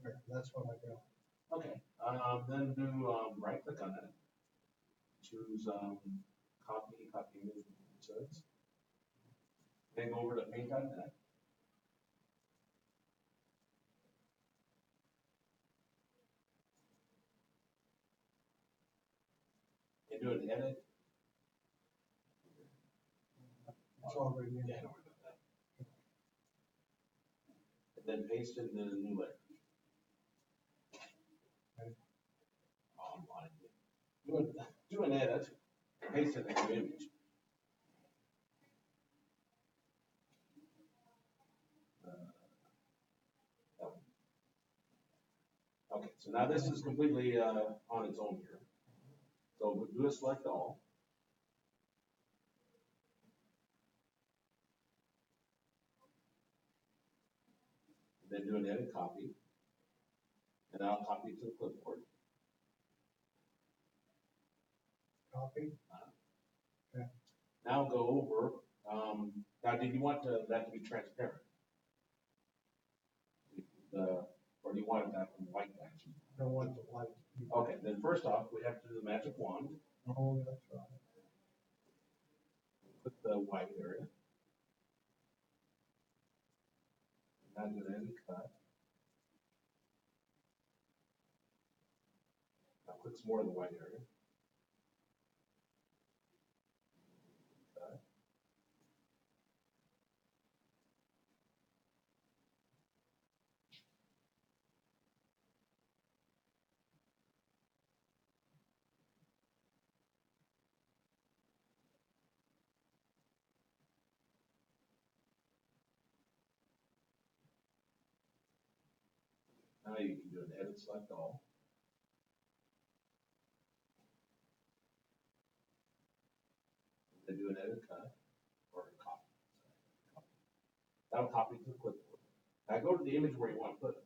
Okay, that's what I got. Okay, then do right click on it. Choose copy image inserts. Then go over to paint.net. And do an edit. It's already in. Yeah, don't worry about that. And then paste in the new layer. Online. Do an edit. Paste in the new image. Okay, so now this is completely on its own here. So do a select all. Then do an edit copy. And I'll copy it to the clipboard. Copy. Now go over. Now, did you want that to be transparent? Or do you want that from white action? Don't want the light. Okay, then first off, we have to do the magic wand. Oh, that's right. Put the white area. Now do an edit cut. Now click some more of the white area. Cut. Now you can do an edit select all. Then do an edit cut or a copy. That'll copy to the clipboard. Now go to the image where you want to put it.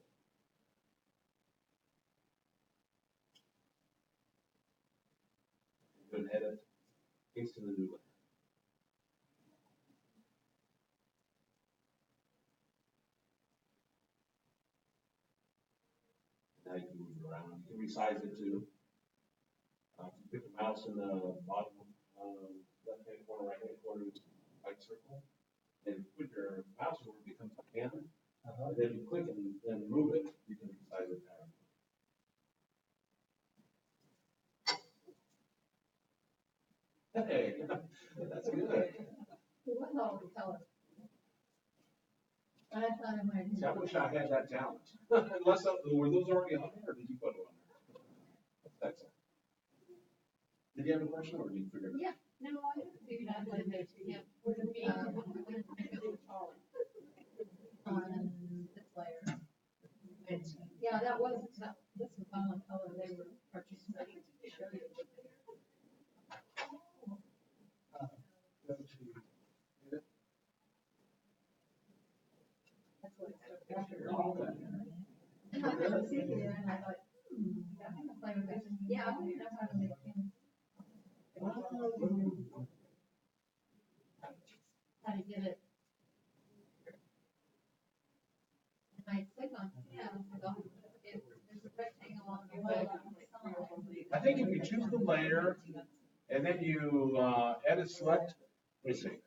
Do an edit, paste in the new layer. Now you can move it around. You can resize it too. Put the mouse in the bottom left-hand corner, right-hand corner, white circle, and put your mouse where it becomes a cannon. And then you click and then move it, you can resize it down. Hey, that's good. It was all the color. But I thought it might. See, I wish I had that talent. Unless, were those already on there, or did you put them on there? That's it. Did you have a question, or did you figure it out? Yeah, no, I figured out what it is, yeah. On this layer. Yeah, that was, this was on color, they were participating to show you. Go to. That's what it's. Oh, okay. And I couldn't see it, and I thought, I think the flavor makes, yeah, I don't know how to make things. How to get it. And I click on, yeah, there's a rectangle on the way. I think if you choose the layer, and then you edit select, let me see.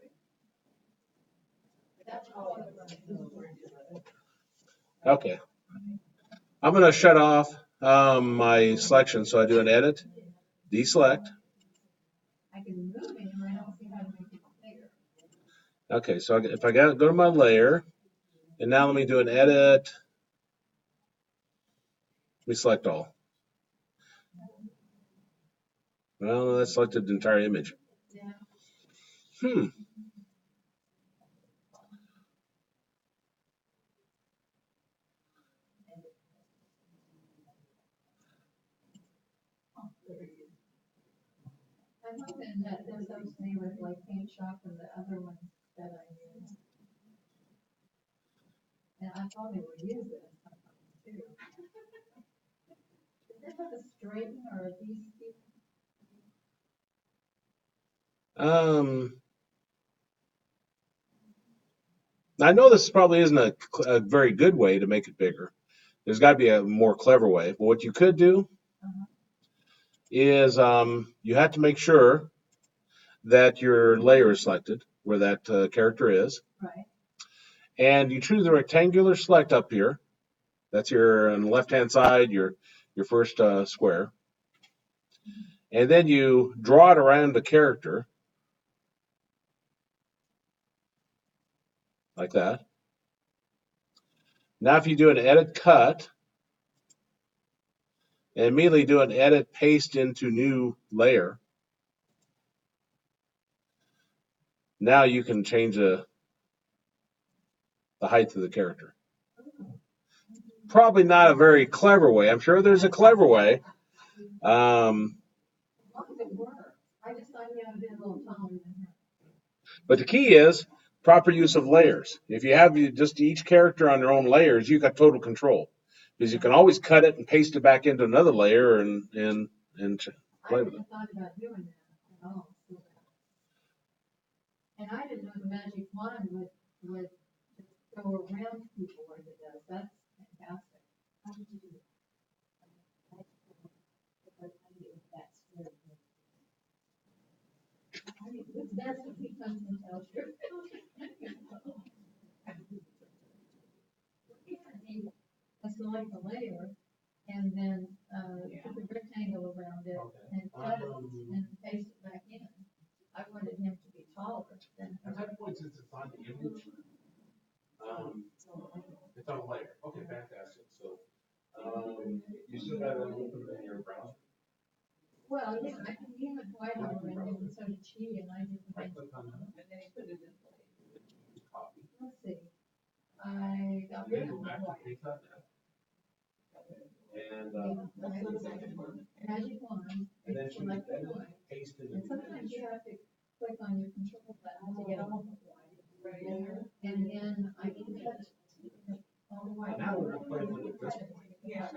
That's all. Okay. I'm gonna shut off. my selection. So I do an edit, deselect. I can move it, and I don't see how to make it bigger. Okay, so if I go to my layer, and now let me do an edit. Let me select all. Well, that selected the entire image. Yeah. Hmm. I'm hoping that this helps me with like Paint Shop and the other ones that I use. And I probably will use it too. Does it have a straighten or a de-steep? I know this probably isn't a very good way to make it bigger. There's got to be a more clever way. But what you could do is you have to make sure that your layer is selected where that character is. Right. And you choose the rectangular select up here. That's your on the left-hand side, your first square. And then you draw it around the character like that. Now if you do an edit cut and immediately do an edit paste into new layer, now you can change the height of the character. Probably not a very clever way. I'm sure there's a clever way. As long as it works. I just thought you had to be a little taller than her. But the key is proper use of layers. If you have just each character on their own layers, you got total control because you can always cut it and paste it back into another layer and I hadn't thought about doing that at all. And I didn't know the magic wand would just go around people like it does. That's fantastic. How did you do it? That's what he comes and tells you. I select the layer and then put the rectangle around it and cut it and paste it back in. I wanted him to be taller than At that point, since it's on the image, it's on a layer. Okay, fantastic. So you still got it open in your browser? well, yeah, I can use it white over and so did she and I didn't. Right click on that. And then he put it in place. Copy. Let's see. I got rid Then of go the back to white. paste.net. And Magic wand, and then select the white. paste it. And sometimes you have to click on your control button to get off of white. And then I can cut all the white. Now we're playing with this point. Yeah.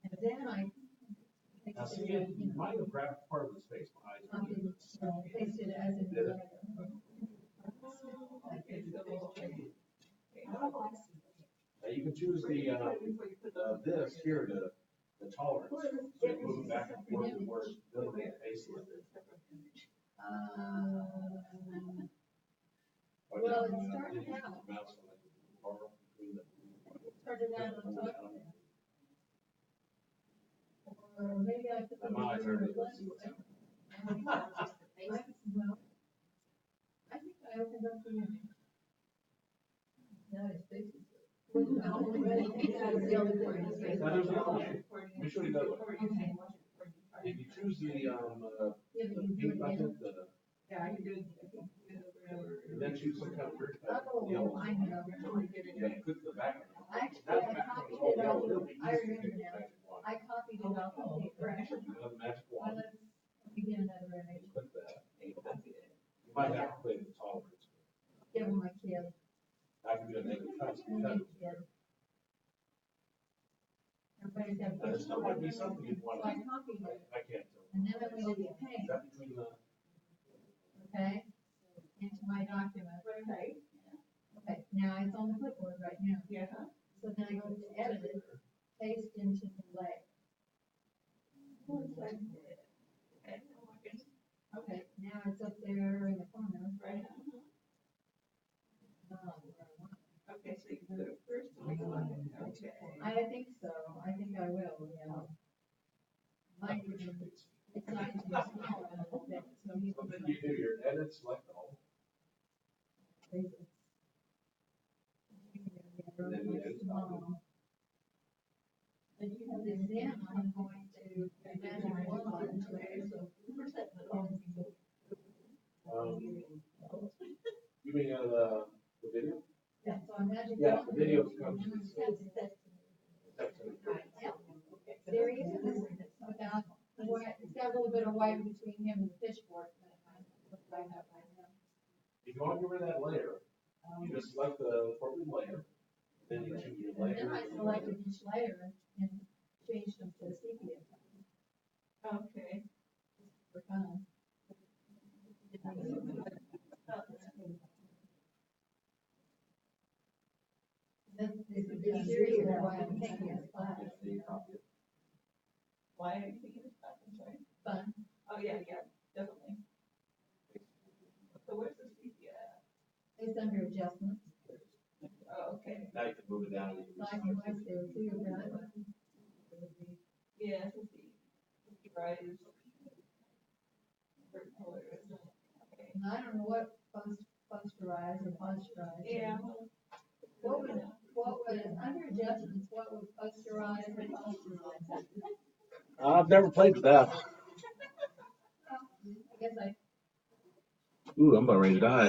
And then I. Now see, you might have grabbed part of the space behind Copied, it. paste it as in the letter. Now you can choose this here the tolerance. So you move back and forth where it's building a face with it. Well, it started out on top of it. Or maybe I put the. My eyes are- Well, I think I opened up the. Now it's basically. Now there's another way. Let me show you another way. If you choose the pink button, Yeah, I can do it. and then choose some kind of weird button, Oh, yellow. I know. Yeah, you click the back. Actually, I copied it off, I remember now, I copied it off the paper. Another magic Well, wand. let's begin another image. Click that. You might have to play the tolerance. Give them my kid. I can do a negative cut. Everybody's got. Now, this still might be something you'd want So I to. copied it, I can't tell. and then I went into Is paint, that between the? okay? Into my document. Okay. Okay, now it's on the clipboard right now. Yeah. So then I go to edit it, paste into the layer. Okay, now it's up there in the corner. Right. Um, Okay, so you can do it first. Okay. I edit, select all. And then we edit all. And then I'm going to magic wand. You mean the video? Yeah, so I'm magic Yeah, wand. the video comes. There he is. Without, it's got a little bit of white between him and the pitchfork. But I have right now. If you want to get rid of that layer, you just select the appropriate layer, then you choose your And then layer. I selected each layer and changed them to sepia. Okay. For fun. This is a series of why I'm taking this class. Why are you thinking of that? I'm sorry. Fun. Oh, yeah, definitely. So where's the sepia at? It's under adjustments. Oh, okay. Now you can move it down. Black and white there too, right? Yeah, let's see. Right. Certain colors. Okay. And I don't know what posterize or posterize. Yeah. What would, under adjustments, what would posterize or posterize? I've never played with that. I guess I, Ooh, I'm about ready to die. I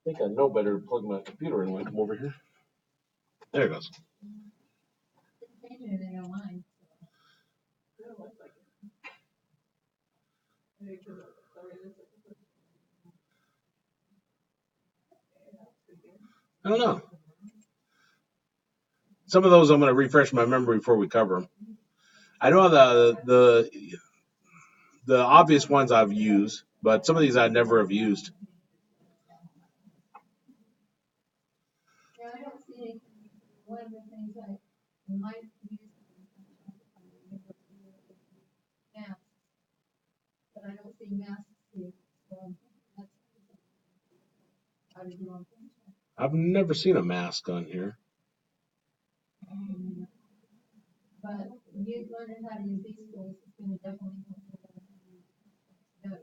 think I know better to plug my computer in when I come over here. There it goes. didn't change anything on mine. It don't look like it. Maybe 'cause it's already this. Okay, that's pretty good. I don't know. Some of those I'm going to refresh my memory before we cover them. I know the obvious ones I've used, but some of these I never have used. Yeah, I don't see anything. One of the things I might use. Masks. But I don't see masks here, so that's. How to do on things. I've never seen a mask on here. But you learning how to use these tools, it's gonna definitely help you. Better.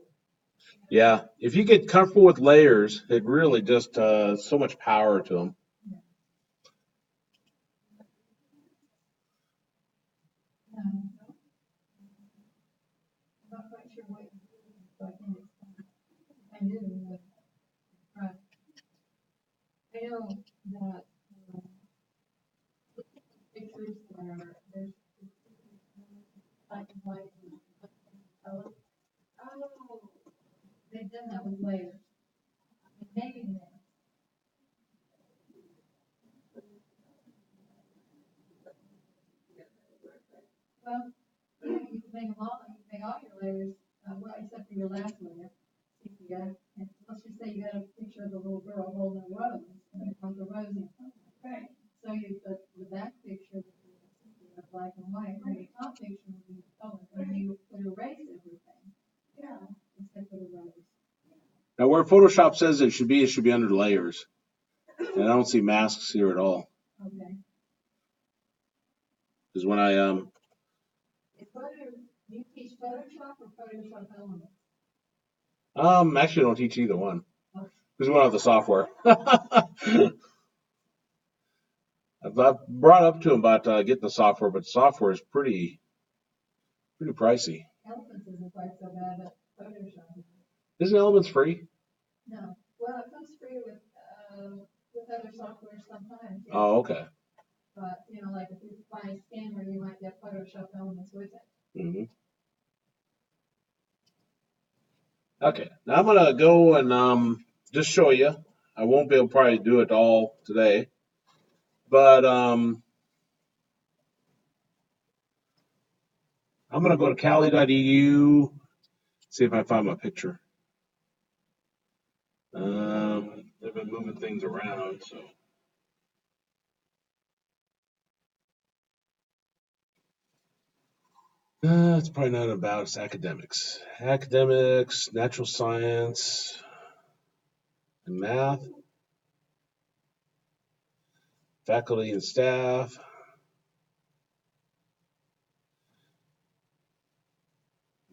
Yeah, if you get comfortable with layers, it really just so much power to them. I'm not quite sure what, so I think it's, I knew, but, right. I know that, pictures where there's black and white and color. Oh, they've done that with layers. And maybe that. Well, you can make them all, you can make all your layers, well, except for your last layer. If you got, and let's just say you got a picture of a little girl holding a rose, and you want the rose in front. Right. So you put the back picture, the black and white, and the top picture would be the color, and you would erase everything. Yeah. Except for the rose. Now, where Photoshop says it should be under layers. And I don't see masks here at all. Okay. Because when I Do you teach Photoshop or Photoshop Elements? actually don't teach either one. Because we don't have the software. I've brought up to him about getting the software, but the software is pretty pricey. Elements isn't quite so bad, but Photoshop is. Isn't Elements free? No, well, it comes free with other software sometimes. Yeah. Oh, okay. But, you know, like if you buy a scanner, you might get Photoshop Elements with it. Mm-hmm. Okay, now I'm gonna go and just show you. I won't be able to probably do it all today, but I'm gonna go to cali.edu, see if I find my picture. They've been moving things around, so. It's probably not about it's academics. Academics, natural science, and math, faculty and staff.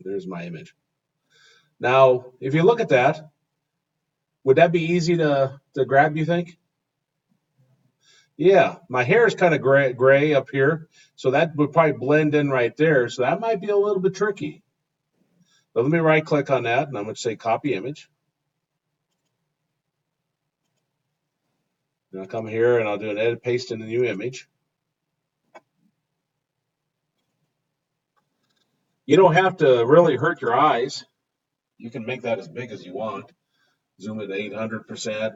There's my image. Now, if you look at that, would that be easy to grab, you think? Yeah, my hair is kind of gray up here, so that would probably blend in right there. So that might be a little bit tricky. But let me right click on that, and I'm going to say copy image. And I'll come here and I'll do an edit paste in the new image. You don't have to really hurt your eyes. You can make that as big as you want. Zoom it 800%,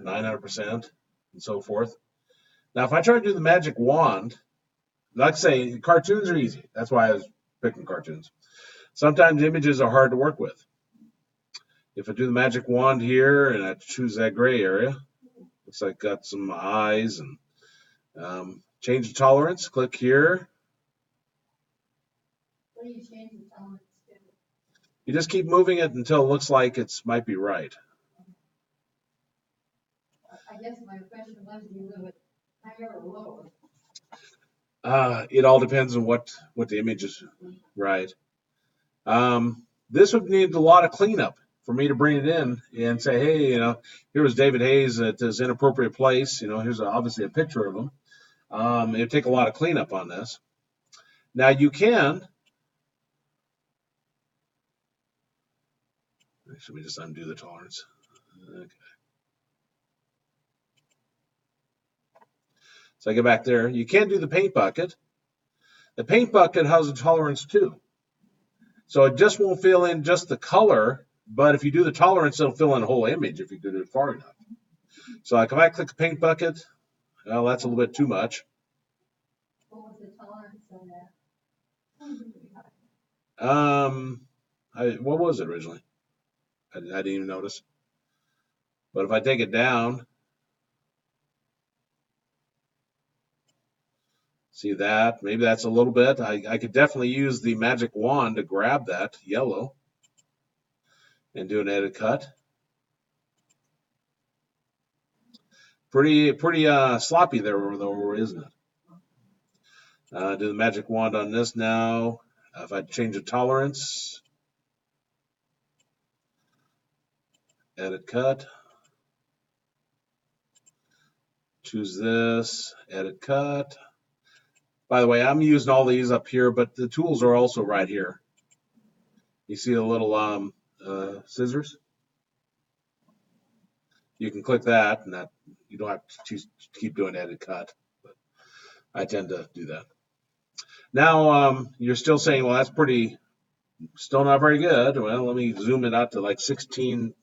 900%, and so forth. Now, if I try to do the magic wand, like I say, cartoons are easy. That's why I was picking cartoons. Sometimes images are hard to work with. If I do the magic wand here and I choose that gray area, looks like got some eyes and change the tolerance. Click here. What do you change the tolerance to? You just keep moving it until it looks like it might be right. I guess my question was, do you move it higher or lower? It all depends on what the image is, right? This would need a lot of cleanup for me to bring it in and say, hey, here was David Hayes at this inappropriate place. Here's obviously a picture of him. It'd take a lot of cleanup on this. Now you can. Should we just undo the tolerance? Okay. So I go back there. You can do the paint bucket. The paint bucket has a tolerance too. So it just won't fill in just the color, but if you do the tolerance, it'll fill in the whole image if you do it far enough. So like if I click the paint bucket, well, that's a little bit too much. What was the tolerance on that? What was it originally? I didn't even notice. But if I take it down, see that? Maybe that's a little bit. I could definitely use the magic wand to grab that yellow and do an edit cut. Pretty sloppy there, though, isn't it? Do the magic wand on this now. If I change the tolerance, edit cut. Choose this, edit cut. By the way, I'm using all these up here, but the tools are also right here. You see the little scissors? You can click that, and that you don't have to keep doing edit cut, but I tend to do that. Now you're still saying, well, that's still not very good. Well, let me zoom it out to like 1600%.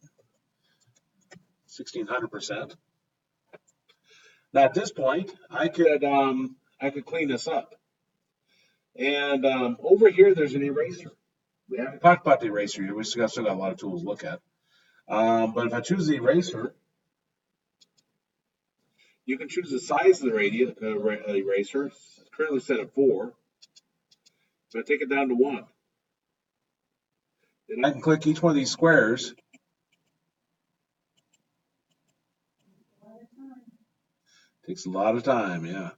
Now at this point, I could clean this up. And over here, there's an eraser. We haven't talked about the eraser here. We still got a lot of tools to look at. But if I choose the eraser, you can choose the size of the eraser. It's currently set at 4. So I take it down to 1. Then I can click each one of these squares. Takes a lot of time, yeah.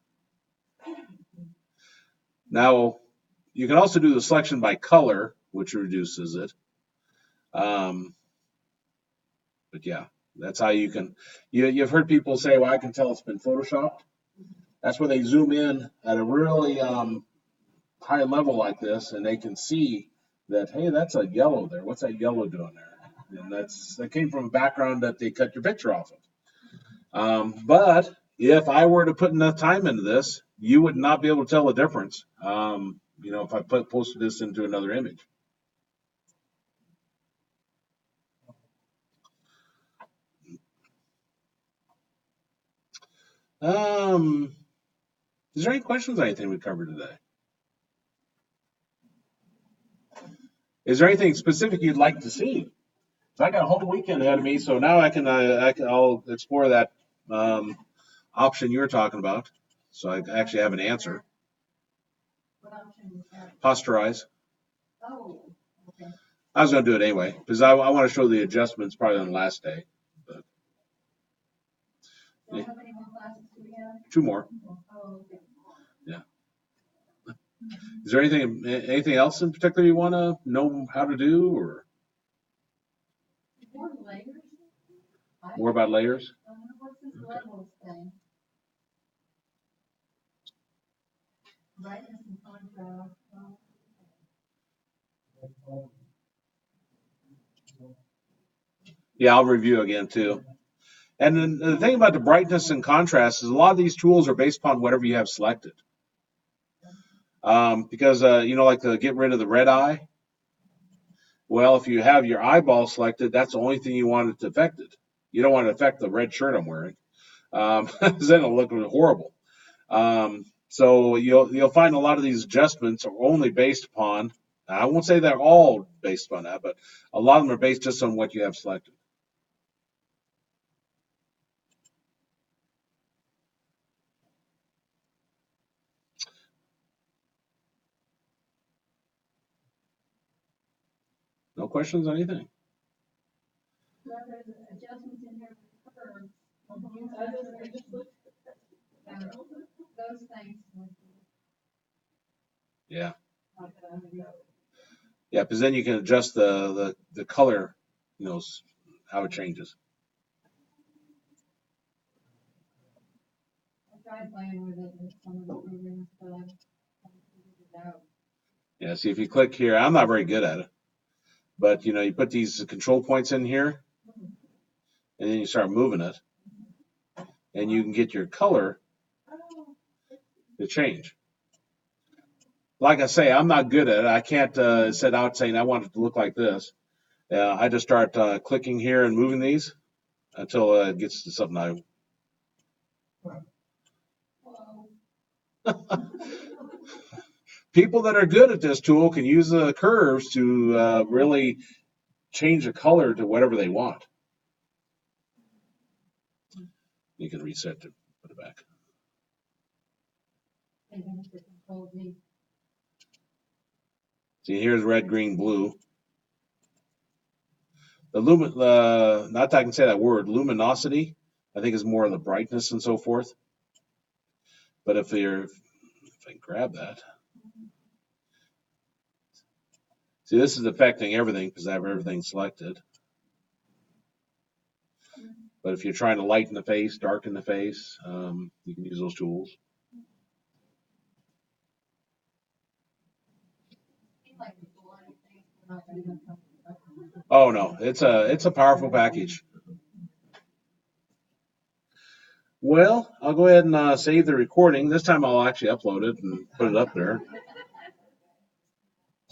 Now, you can also do the selection by color, which reduces it. But yeah, that's how you can. You've heard people say, well, I can tell it's been photoshopped. That's where they zoom in at a really high level like this, and they can see that, hey, that's a yellow there. What's that yellow doing there? And that came from a background that they cut your picture off of. But if I were to put enough time into this, you would not be able to tell the difference. If I posted this into another image. Is there any questions on anything we covered today? Is there anything specific you'd like to see? So I got a whole weekend ahead of me, so now I'll explore that option you were talking about. So I actually have an answer. What option is that? Posterize. Oh, okay. I was going to do it anyway because I want to show the adjustments probably on the last day. But So how many more classes do we have? 2 more. Oh, okay. Yeah. Is there anything else in particular you want to know how to do, or More layers? more about layers? What's this levels thing? Brightness and contrast. Yeah, I'll review again too. And then the thing about the brightness and contrast is a lot of these tools are based upon whatever you have selected. Because like to get rid of the red eye. Well, if you have your eyeball selected, that's the only thing you want it to affect it. You don't want to affect the red shirt I'm wearing, because then it'll look horrible. So you'll find a lot of these adjustments are only based upon. I won't say they're all based upon that, but a lot of them are based just on what you have selected. No questions on anything? Well, there's adjustments in here for curves. I just looked. Those things. Yeah. Like, Yeah, because then you can adjust the color, how it changes. I tried playing with it in some of the programs, but I haven't figured it out. Yeah, see if you click here, I'm not very good at it, but you put these control points in here, and then you start moving it, and you can get your color to change. Like I say, I'm not good at it. I can't set out saying I want it to look like this. I just start clicking here and moving these until it gets to something I. People that are good at this tool can use the curves to really change the color to whatever they want. You can reset to put it back. See, here's red, green, blue. The not that I can say that word, luminosity, I think is more of the brightness and so forth. But if I can grab that. See, this is affecting everything because I have everything selected. But if you're trying to lighten the face, darken the face, you can use those tools. Oh no, it's a powerful package. Well, I'll go ahead and save the recording. This time I'll actually upload it and put it up there.